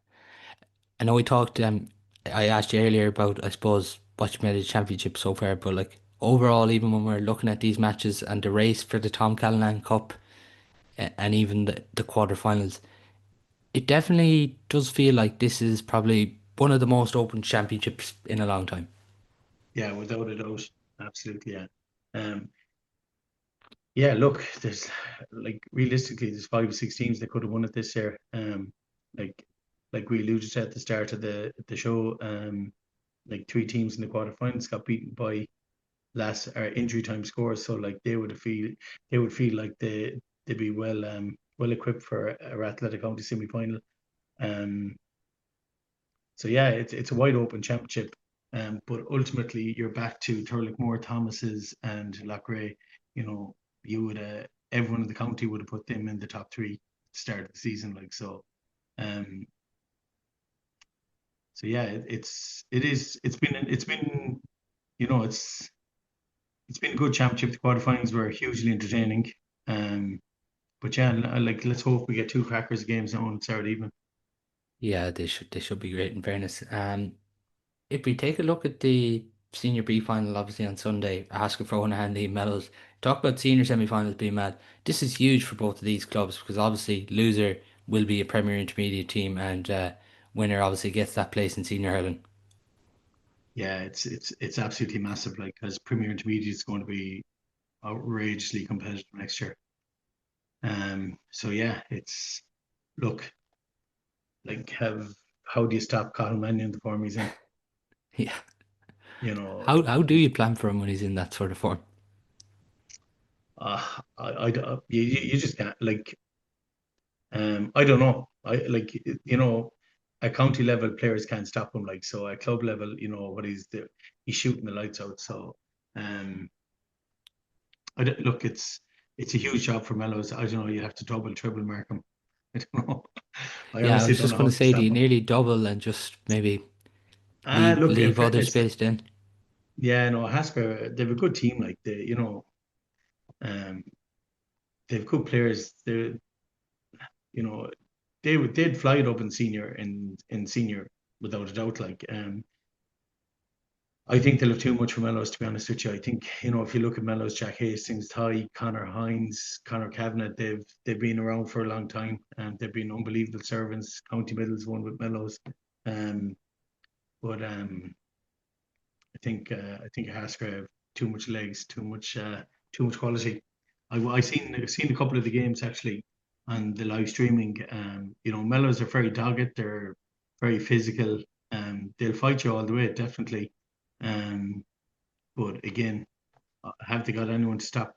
I know we talked, I asked you earlier about, I suppose, what you made of the championship so far, but like overall, even when we're looking at these matches and the race for the Tom Callanan Cup and even the quarterfinals, it definitely does feel like this is probably one of the most open championships in a long time. Yeah, without a doubt, absolutely. Yeah. Um, yeah. Look, there's like realistically, there's 5 or 6 teams that could have won it this year. Like like we alluded to at the start of the show. Like 3 teams in the quarterfinals got beaten by last or injury time scores. So like they would feel like they'd be well equipped for a Athletic County semi final. Um, so yeah, it's a wide open championship. But ultimately you're back to Turlough Thomas's and Loughrea. You know, you would everyone in the county would have put them in the top three at the start of the season. Like so. Um, so yeah, it's been you know it's been a good championship. The quarterfinals were hugely entertaining. Um, but yeah, like let's hope we get two crackers games now on Saturday evening. Yeah, they should be great in fairness. If we take a look at the Senior B final, obviously on Sunday, Ahascragh Fohenagh and the Mellows, talk about senior semi-finals being mad. This is huge for both of these clubs because obviously loser will be a Premier Intermediate team and winner obviously gets that place in senior hurling. Yeah, it's absolutely massive. Like, because Premier Intermediate is going to be outrageously competitive next year. So yeah, it's look like have how do you stop Colin Mannion in the form he's in? Yeah. You know, How do you plan for him when he's in that sort of form? you just can't like. I don't know. I like at county level players can't stop him. Like so, at club level, what he's shooting the lights out. So, um, look, it's a huge job for Mellows. I don't know. You have to double, triple mark him. I don't know. I Yeah, I honestly was don't just know going how to to say, do stop you him. nearly double and just maybe Look, in leave others fairness, spaced in? yeah, no, Haskell, they have a good team. Like um, they have good players. You know, they'd fly it up in senior without a doubt. Like, I think they'll have too much for Mellows, to be honest with you. I think, if you look at Mellows, Jack Hastings, Ty, Connor Hines, Connor Kavanagh, they've been around for a long time and they've been unbelievable servants. County Middle's one with Mellows. Um, but I think Ahascragh have too much legs, too much quality. I've seen a couple of the games actually on the live streaming. Mellows are very dogged. They're very physical. They'll fight you all the way, definitely. Um, but again, have they got anyone to stop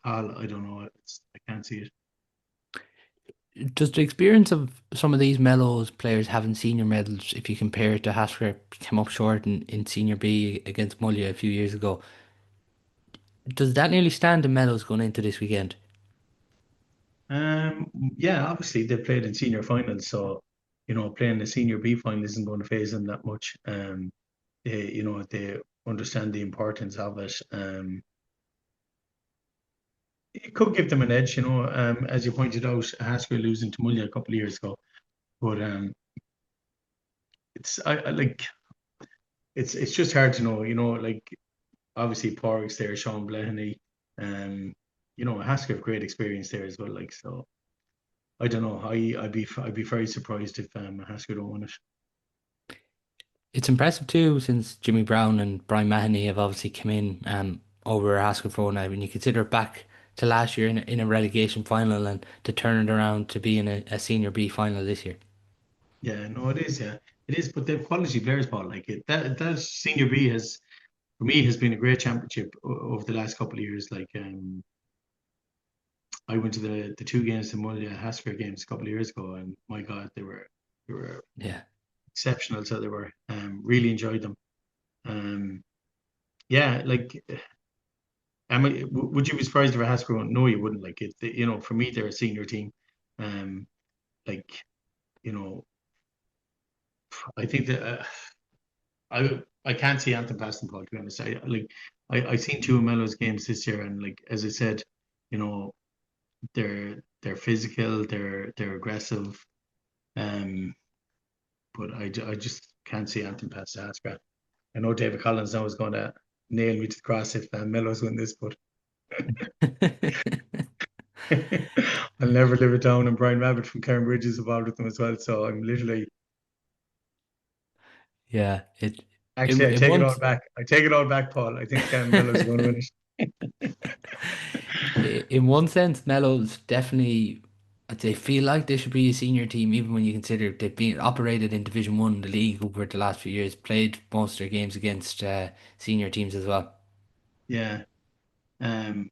Hall? I don't know. I can't see it. Does the experience of some of these Mellows players having senior medals, if you compare it to Haskell, came up short in Senior B against Mulla a few years ago, does that nearly stand the Mellows going into this weekend? Yeah, obviously they played in senior finals, so playing the senior B final isn't going to phase them that much. They understand the importance of it. It could give them an edge, as you pointed out, Haskell losing to Mulla a couple of years ago. But it's I like it's just hard to know, like obviously Porrick's there, Sean Blehaney, um, Haskell have great experience there as well. Like so, I don't know. I'd be very surprised if Haskell don't win it. It's impressive too, since Jimmy Browne and Brian Mahoney have obviously come in over Haskell Fohenagh. When you consider back to last year in a relegation final and to turn it around to be in a Senior B final this year. Yeah, no, it is. Yeah, it is. But they've quality players, Paul. Like that senior B has for me has been a great championship over the last couple of years. Like I went to the 2 games, the Mulla Ahascragh games a couple of years ago, and my God, they were Yeah. exceptional. So they were really enjoyed them. Um, yeah, like Would you be surprised if Ahascragh won? No, you wouldn't. Like it, for me, they're a senior team. Um, like you know, I think that I can't see Anthem passing Paul. To be honest, I seen two of Mello's games this year, and like as I said, you know, they're physical, they're aggressive. Um, but I just can't see Anthem pass Ahascragh. I know David Collins now is going to nail me to the cross if Mellows win this, but I'll never live it down. And Brian Rabbit from Bridge is involved with them as well. So I'm literally, Yeah, actually, I it take it all once back. I take it all back, Paul. I think Mellows are going to win it. in one sense, Mellows definitely they feel like they should be a senior team, even when you consider they've been operated in Division One, the league over the last few years, played most of their games against senior teams as well. Yeah. Um,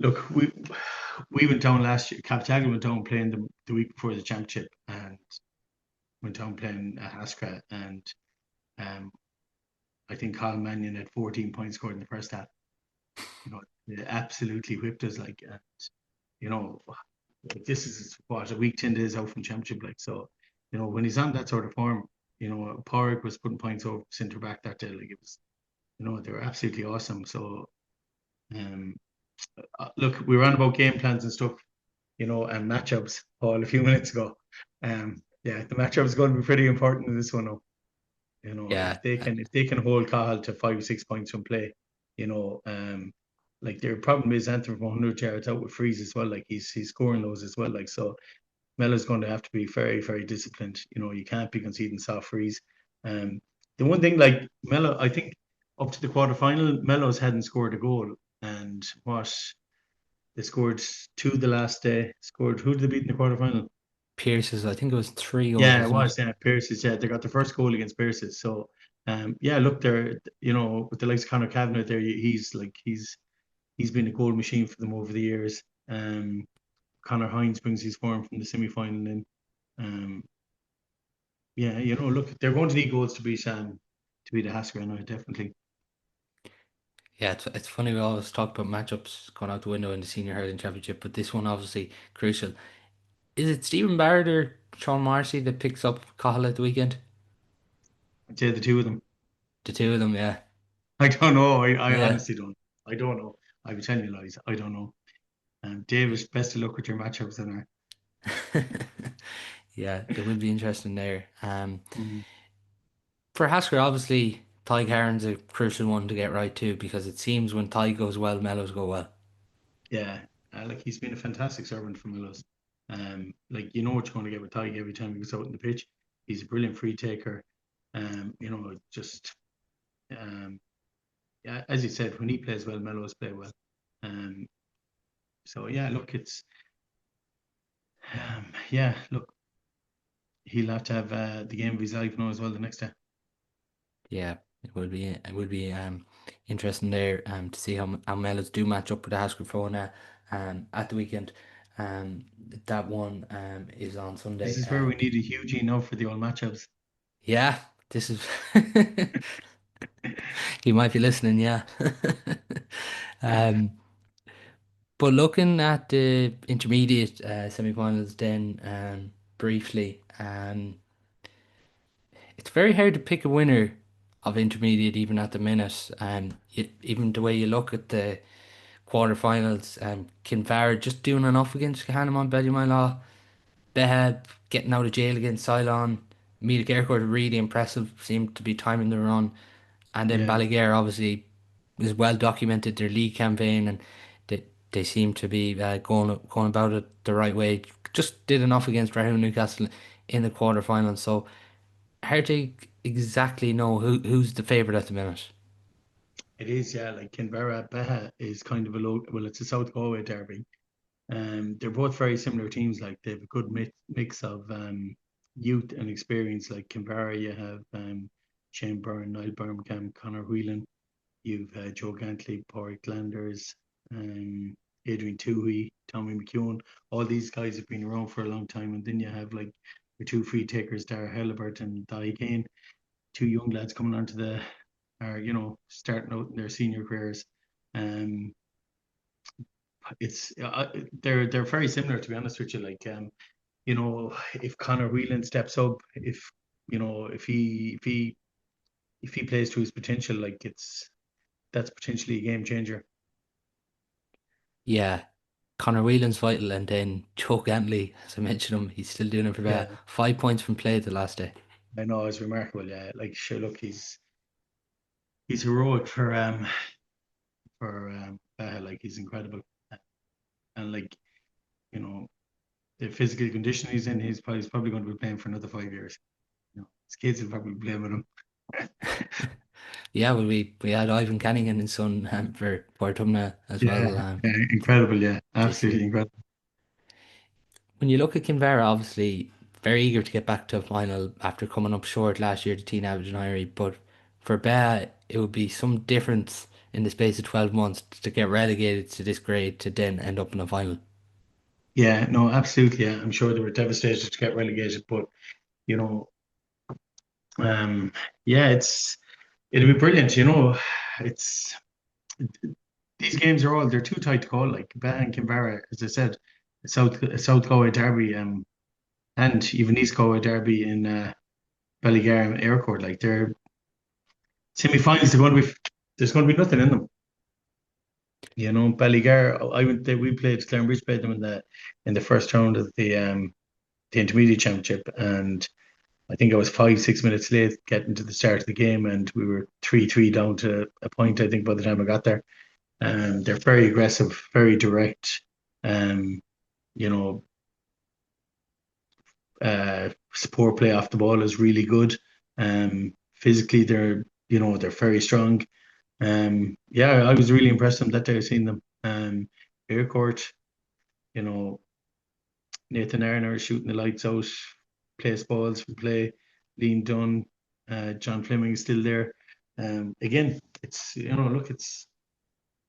Look, we went down last year. Captagal went down playing the week before the championship and went down playing Ahascragh. And um, I think Carl Mannion had 14 points scored in the first half. They absolutely whipped us. Like, you know, this is what a week 10 days out from championship. Like, so, when he's on that sort of form, Porrick was putting points over centre back that day. Like, it was, they were absolutely awesome. So, um, look, we were on about game plans and stuff, and matchups, Paul, a few minutes ago. Yeah, the matchup is going to be pretty important in this one now. Yeah, If they can hold Cahill to 5 or 6 points from play, like their problem is Anthony from 100 yards out with freeze as well. Like he's scoring those as well. Like so, Mella's going to have to be very very disciplined. You can't be conceding soft freeze. Um, the one thing like Mello, I think up to the quarterfinal, Mellows hadn't scored a goal, and what they scored two the last day. Scored who did they beat in the quarterfinal? Pierce's, I think it was 3 goals, Yeah, it wasn't it? was. Yeah, Pierce's. Yeah, they got the first goal against Pierce's. So, yeah, look, they're with the likes of Conor Kavanagh there, he's been a goal machine for them over the years. Conor Hines brings his form from the semi-final in. Um, yeah, look, they're going to need goals to beat Ahascragh now, definitely. Yeah, it's funny we always talk about matchups going out the window in the senior hurling championship, but this one obviously crucial. Is it Stephen Barrett or Sean Marcy that picks up Cahill at the weekend? I'd say the two of them. The two of them, yeah. I don't know. I Yeah. honestly don't. I don't know. I'll be telling you lies. I don't know. David, best of luck with your matchups in Yeah, it will be interesting there. there. For Haskell, obviously, Ty Cairns a crucial one to get right too, because it seems when Ty goes well, Mellows go well. Yeah, like he's been a fantastic servant for Willows. Like you know what you're going to get with Tyke every time he goes out in the pitch. He's a brilliant free taker. Just yeah, as you said, when he plays well, Mellows play well. Um, so yeah, look, it's yeah, look, he'll have to have the game of his life now as well the next day. Yeah, it will be interesting there to see how Mellows do match up with the Ahascragh Fohenagh at the weekend. Um, that one is on This Sunday. is where we need a huge now for the old matchups. Yeah, this is he might be listening, yeah. Um, but looking at the intermediate semi-finals then briefly, it's very hard to pick a winner of intermediate even at the minute. Even the way you look at the quarterfinals, Kinvara just doing enough against Kahanaman, Ballymonlaw, Behab getting out of jail against Ceylon, Meath Gaircourt really impressive, seemed to be timing the run, and then Yeah, Ballygare obviously is well documented their league campaign and they seem to be going about it the right way. Just did enough against Rahul Newcastle in the quarterfinals, so hard to exactly know who's the favourite at the minute. it is. Yeah, like Kinvara Beha is kind of a low. Well, it's a South Galway derby. They're both very similar teams. Like they have a good mix of youth and experience. Like Kimbara, you have Shane Byrne, Niall Birmingham, Connor Whelan. You've Joe Gantley, Porrick Landers, Adrian Toohey, Tommy McEwen. All these guys have been around for a long time. And then you have like your two free takers, Dara Helibert and Dai Kane, two young lads coming onto are starting out in their senior careers. Um, it's they're very similar, to be honest with you. Like if Conor Whelan steps up, if if he plays to his potential, like that's potentially a game changer. Yeah, Conor Whelan's vital, and then Joe Gantley, as I mentioned him, he's still doing it for Yeah, 5 points from play the last day. I know it's remarkable. Yeah, like sure, look, he's heroic for like he's incredible, and like you know the physical condition he's in, he's probably going to be playing for another 5 years. His kids will probably play with him. Yeah, well, we had Ivan Canning and his son for Portumna as Yeah, well yeah, incredible. Yeah, this year. absolutely incredible. When you look at Kinvara, obviously very eager to get back to a final after coming up short last year to Teen Aberdeen, but for Bea, it would be some difference in the space of 12 months to get relegated to this grade to then end up in a final. Yeah, no, absolutely. Yeah, I'm sure they were devastated to get relegated, but you know, um, yeah, it'll be brilliant. It's these games are all they're too tight to call. Like Beth and Kinvara, as I said, South Galway derby, and even East Galway derby in Ballygar and Aircourt. Like they're semi-finals. There's going to be nothing in them. Ballygar. We played Clarenbridge played them in the first round of the intermediate championship, and I think I was 5 6 minutes late getting to the start of the game, and we were 3-3 down to a point. I think by the time I got there, they're very aggressive, very direct. Um, you know, support play off the ball is really good. Physically, they're very strong. Yeah, I was really impressed with them that day. I seen them. Aircourt, you know, Nathan Arner shooting the lights out, place balls from play, Lean Dunn, John Fleming is still there. Again, look, it's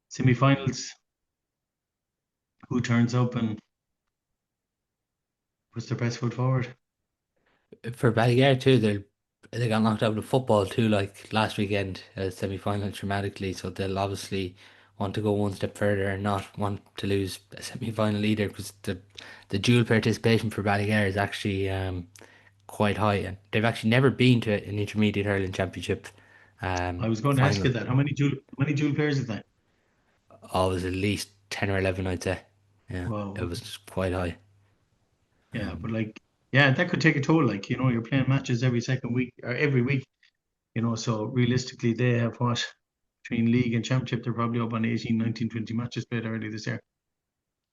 semi-finals. Who turns up and puts their best foot forward? For Ballygar too, they got knocked out of football too, like last weekend, semi-final dramatically. So they'll obviously want to go one step further and not want to lose a semi-final either, because the dual participation for Ballygar is actually quite high, and they've actually never been to an intermediate hurling championship I was going to ask final. you that. How many dual players is that? Always at least 10 or 11, I'd say. Yeah, Wow, it okay. was quite high. Yeah, but Um, like, yeah, that could take a toll. Like, you're playing matches every second week or every week, so realistically they have what between league and championship, they're probably up on 18, 19, 20 matches played already this year.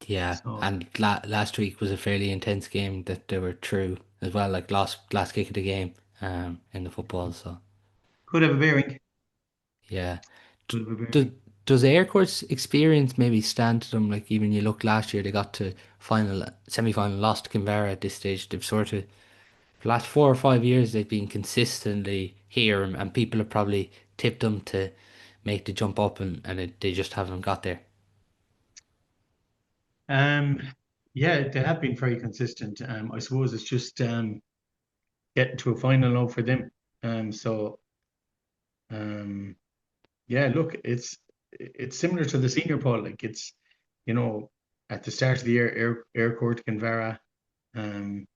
yeah, So and last week was a fairly intense game that they were through as well, like last kick of the game in the football. So could have a bearing. yeah, D- Could have a does bearing. does Aircourt's experience maybe stand to them? Like even you look last year, they got to semi-final, lost to Kinvara at this stage. They've sort of the last 4 or 5 years they've been consistently here, and people have probably tipped them to make the jump up, and they just haven't got there. Um, yeah, they have been very consistent. I suppose it's just getting to a final now for them. So um, yeah, look, it's similar to the senior poll. Like it's you know at the start of the year, Aircourt, Kinvara, um,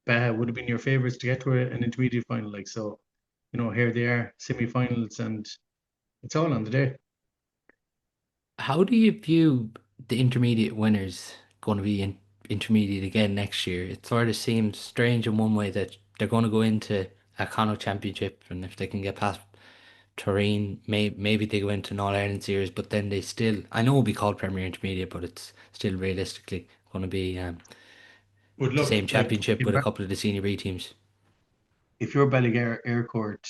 Baha would have been your favourites to get to an intermediate final. Like so, here they are, semi-finals, and it's all on the day. How do you view the intermediate winners going to be in intermediate again next year? It sort of seems strange in one way that they're going to go into a Connacht Championship, and if they can get past Turin, maybe they go into an All-Ireland series, but then they still, I know it'll be called Premier Intermediate, but it's still realistically going to be But the look, same like championship with a couple of the senior B teams. if you're Ballygar, Aircourt,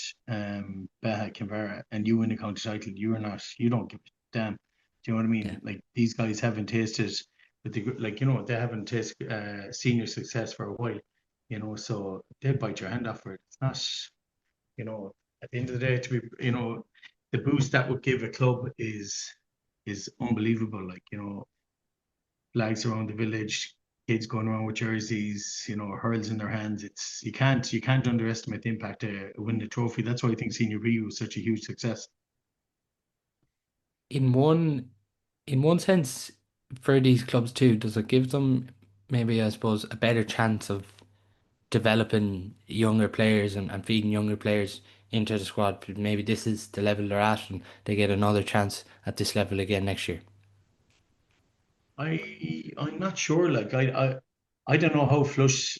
Baha, Kinvara, and you win the county title, you don't give a damn. Do you know what I Yeah. mean? Like these guys haven't tasted they haven't tasted senior success for a while, so they'll bite your hand off for it. It's not, at the end of the day, the boost that would give a club is unbelievable. Like, flags around the village, kids going around with jerseys, hurls in their hands. It's you can't underestimate the impact of winning the trophy. That's why I think Senior B was such a huge success. in one in one sense, for these clubs too, does it give them maybe, I suppose, a better chance of developing younger players and feeding younger players into the squad? Maybe this is the level they're at, and they get another chance at this level again next year. I'm not sure. Like I don't know how flush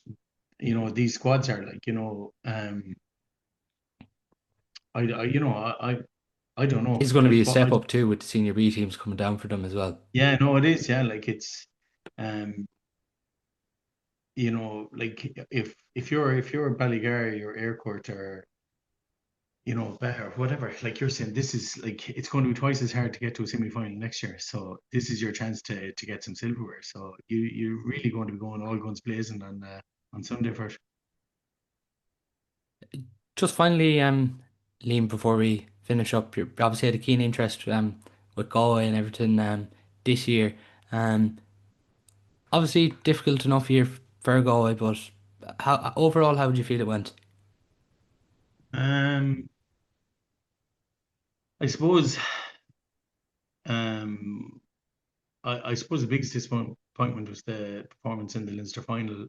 these squads are. Like I don't know. It's going to be a But step up too with the senior B teams coming down for them as well. yeah, no, it is. Yeah, like it's um like if you're Ballygarry or Aircourt or Better, whatever, like you're saying, this is like it's going to be twice as hard to get to a semi-final next year. So this is your chance to get some silverware. So you're really going to be going all guns blazing on Sunday for it. Just finally, Liam, before we finish up, you obviously had a keen interest with Galway and everything this year. Um, Obviously difficult enough year for Galway, but how overall how would you feel it went? Um, I suppose um I suppose the biggest disappointment was the performance in the Leinster final.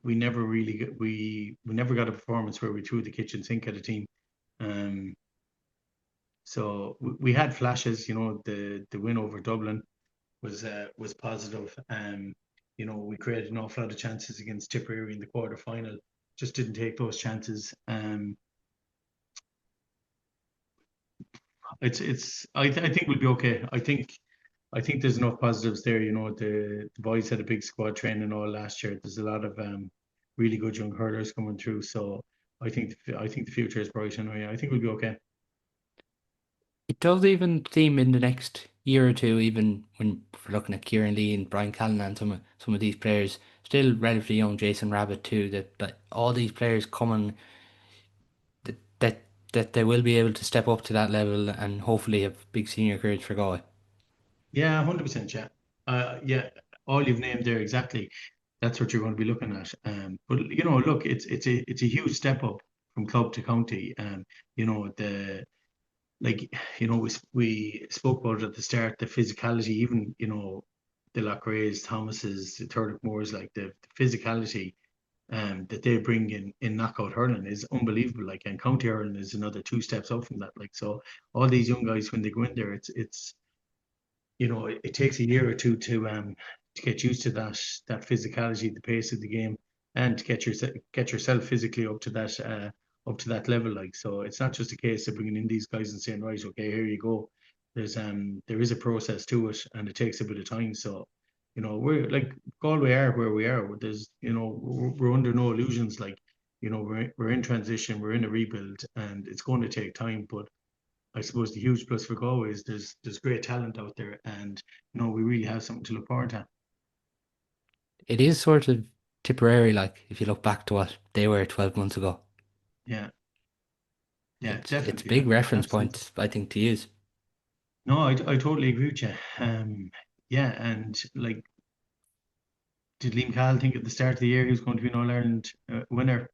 We never really we never got a performance where we threw the kitchen sink at a team. Um, so we had flashes. The win over Dublin was positive. We created an awful lot of chances against Tipperary in the quarter final. Just didn't take those chances. I think we'll be okay. I think there's enough positives there. The boys had a big squad training all last year. There's a lot of really good young hurlers coming through. So I think the future is bright anyway. I think we'll be okay. It does even seem in the next year or two, even when we're looking at Kieran Lee and Brian Callan and some of these players, still relatively young, Jason Rabbit too, that all these players coming that that that they will be able to step up to that level and hopefully have big senior careers for Galway. Yeah, 100%. Yeah. Yeah. All you've named there exactly. That's what you're going to be looking at. But look, it's a huge step up from club to county. The like we spoke about it at the start, the physicality, even the Loughrays, Thomases, the Turdock Moores, like the physicality that they bring in knockout hurling is unbelievable. Like, and county hurling is another two steps up from that. Like, so all these young guys when they go in there, it's it takes a year or two to get used to that physicality, the pace of the game, and to get yourself physically up to that level. Like, so it's not just a case of bringing in these guys and saying, right, okay, here you go. There is a process to it, and it takes a bit of time. So we're like Galway are where we are. There's we're under no illusions. Like, we're in transition, we're in a rebuild, and it's going to take time, but I suppose the huge plus for Galway is there's great talent out there, and we really have something to look forward to. It is sort of Tipperary, like if you look back to what they were 12 months ago. Yeah, yeah, It's a definitely, yeah, big reference absolutely. point, I think, to use. No, I totally agree with you. Yeah, and like, did Liam Cahill think at the start of the year he was going to be an All Ireland winner?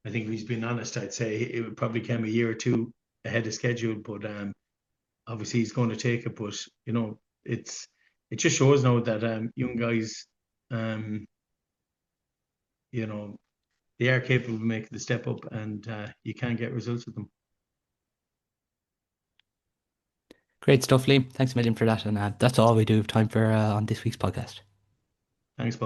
I think if he's been honest, I'd say it would probably came a year or two ahead of schedule, but obviously he's going to take it. But it's it just shows now that young guys, um, you know, they are capable of making the step up, and you can get results with them. Great stuff, Liam. Thanks a million for that. And that's all we do have time for on this week's podcast. Thanks, Paul.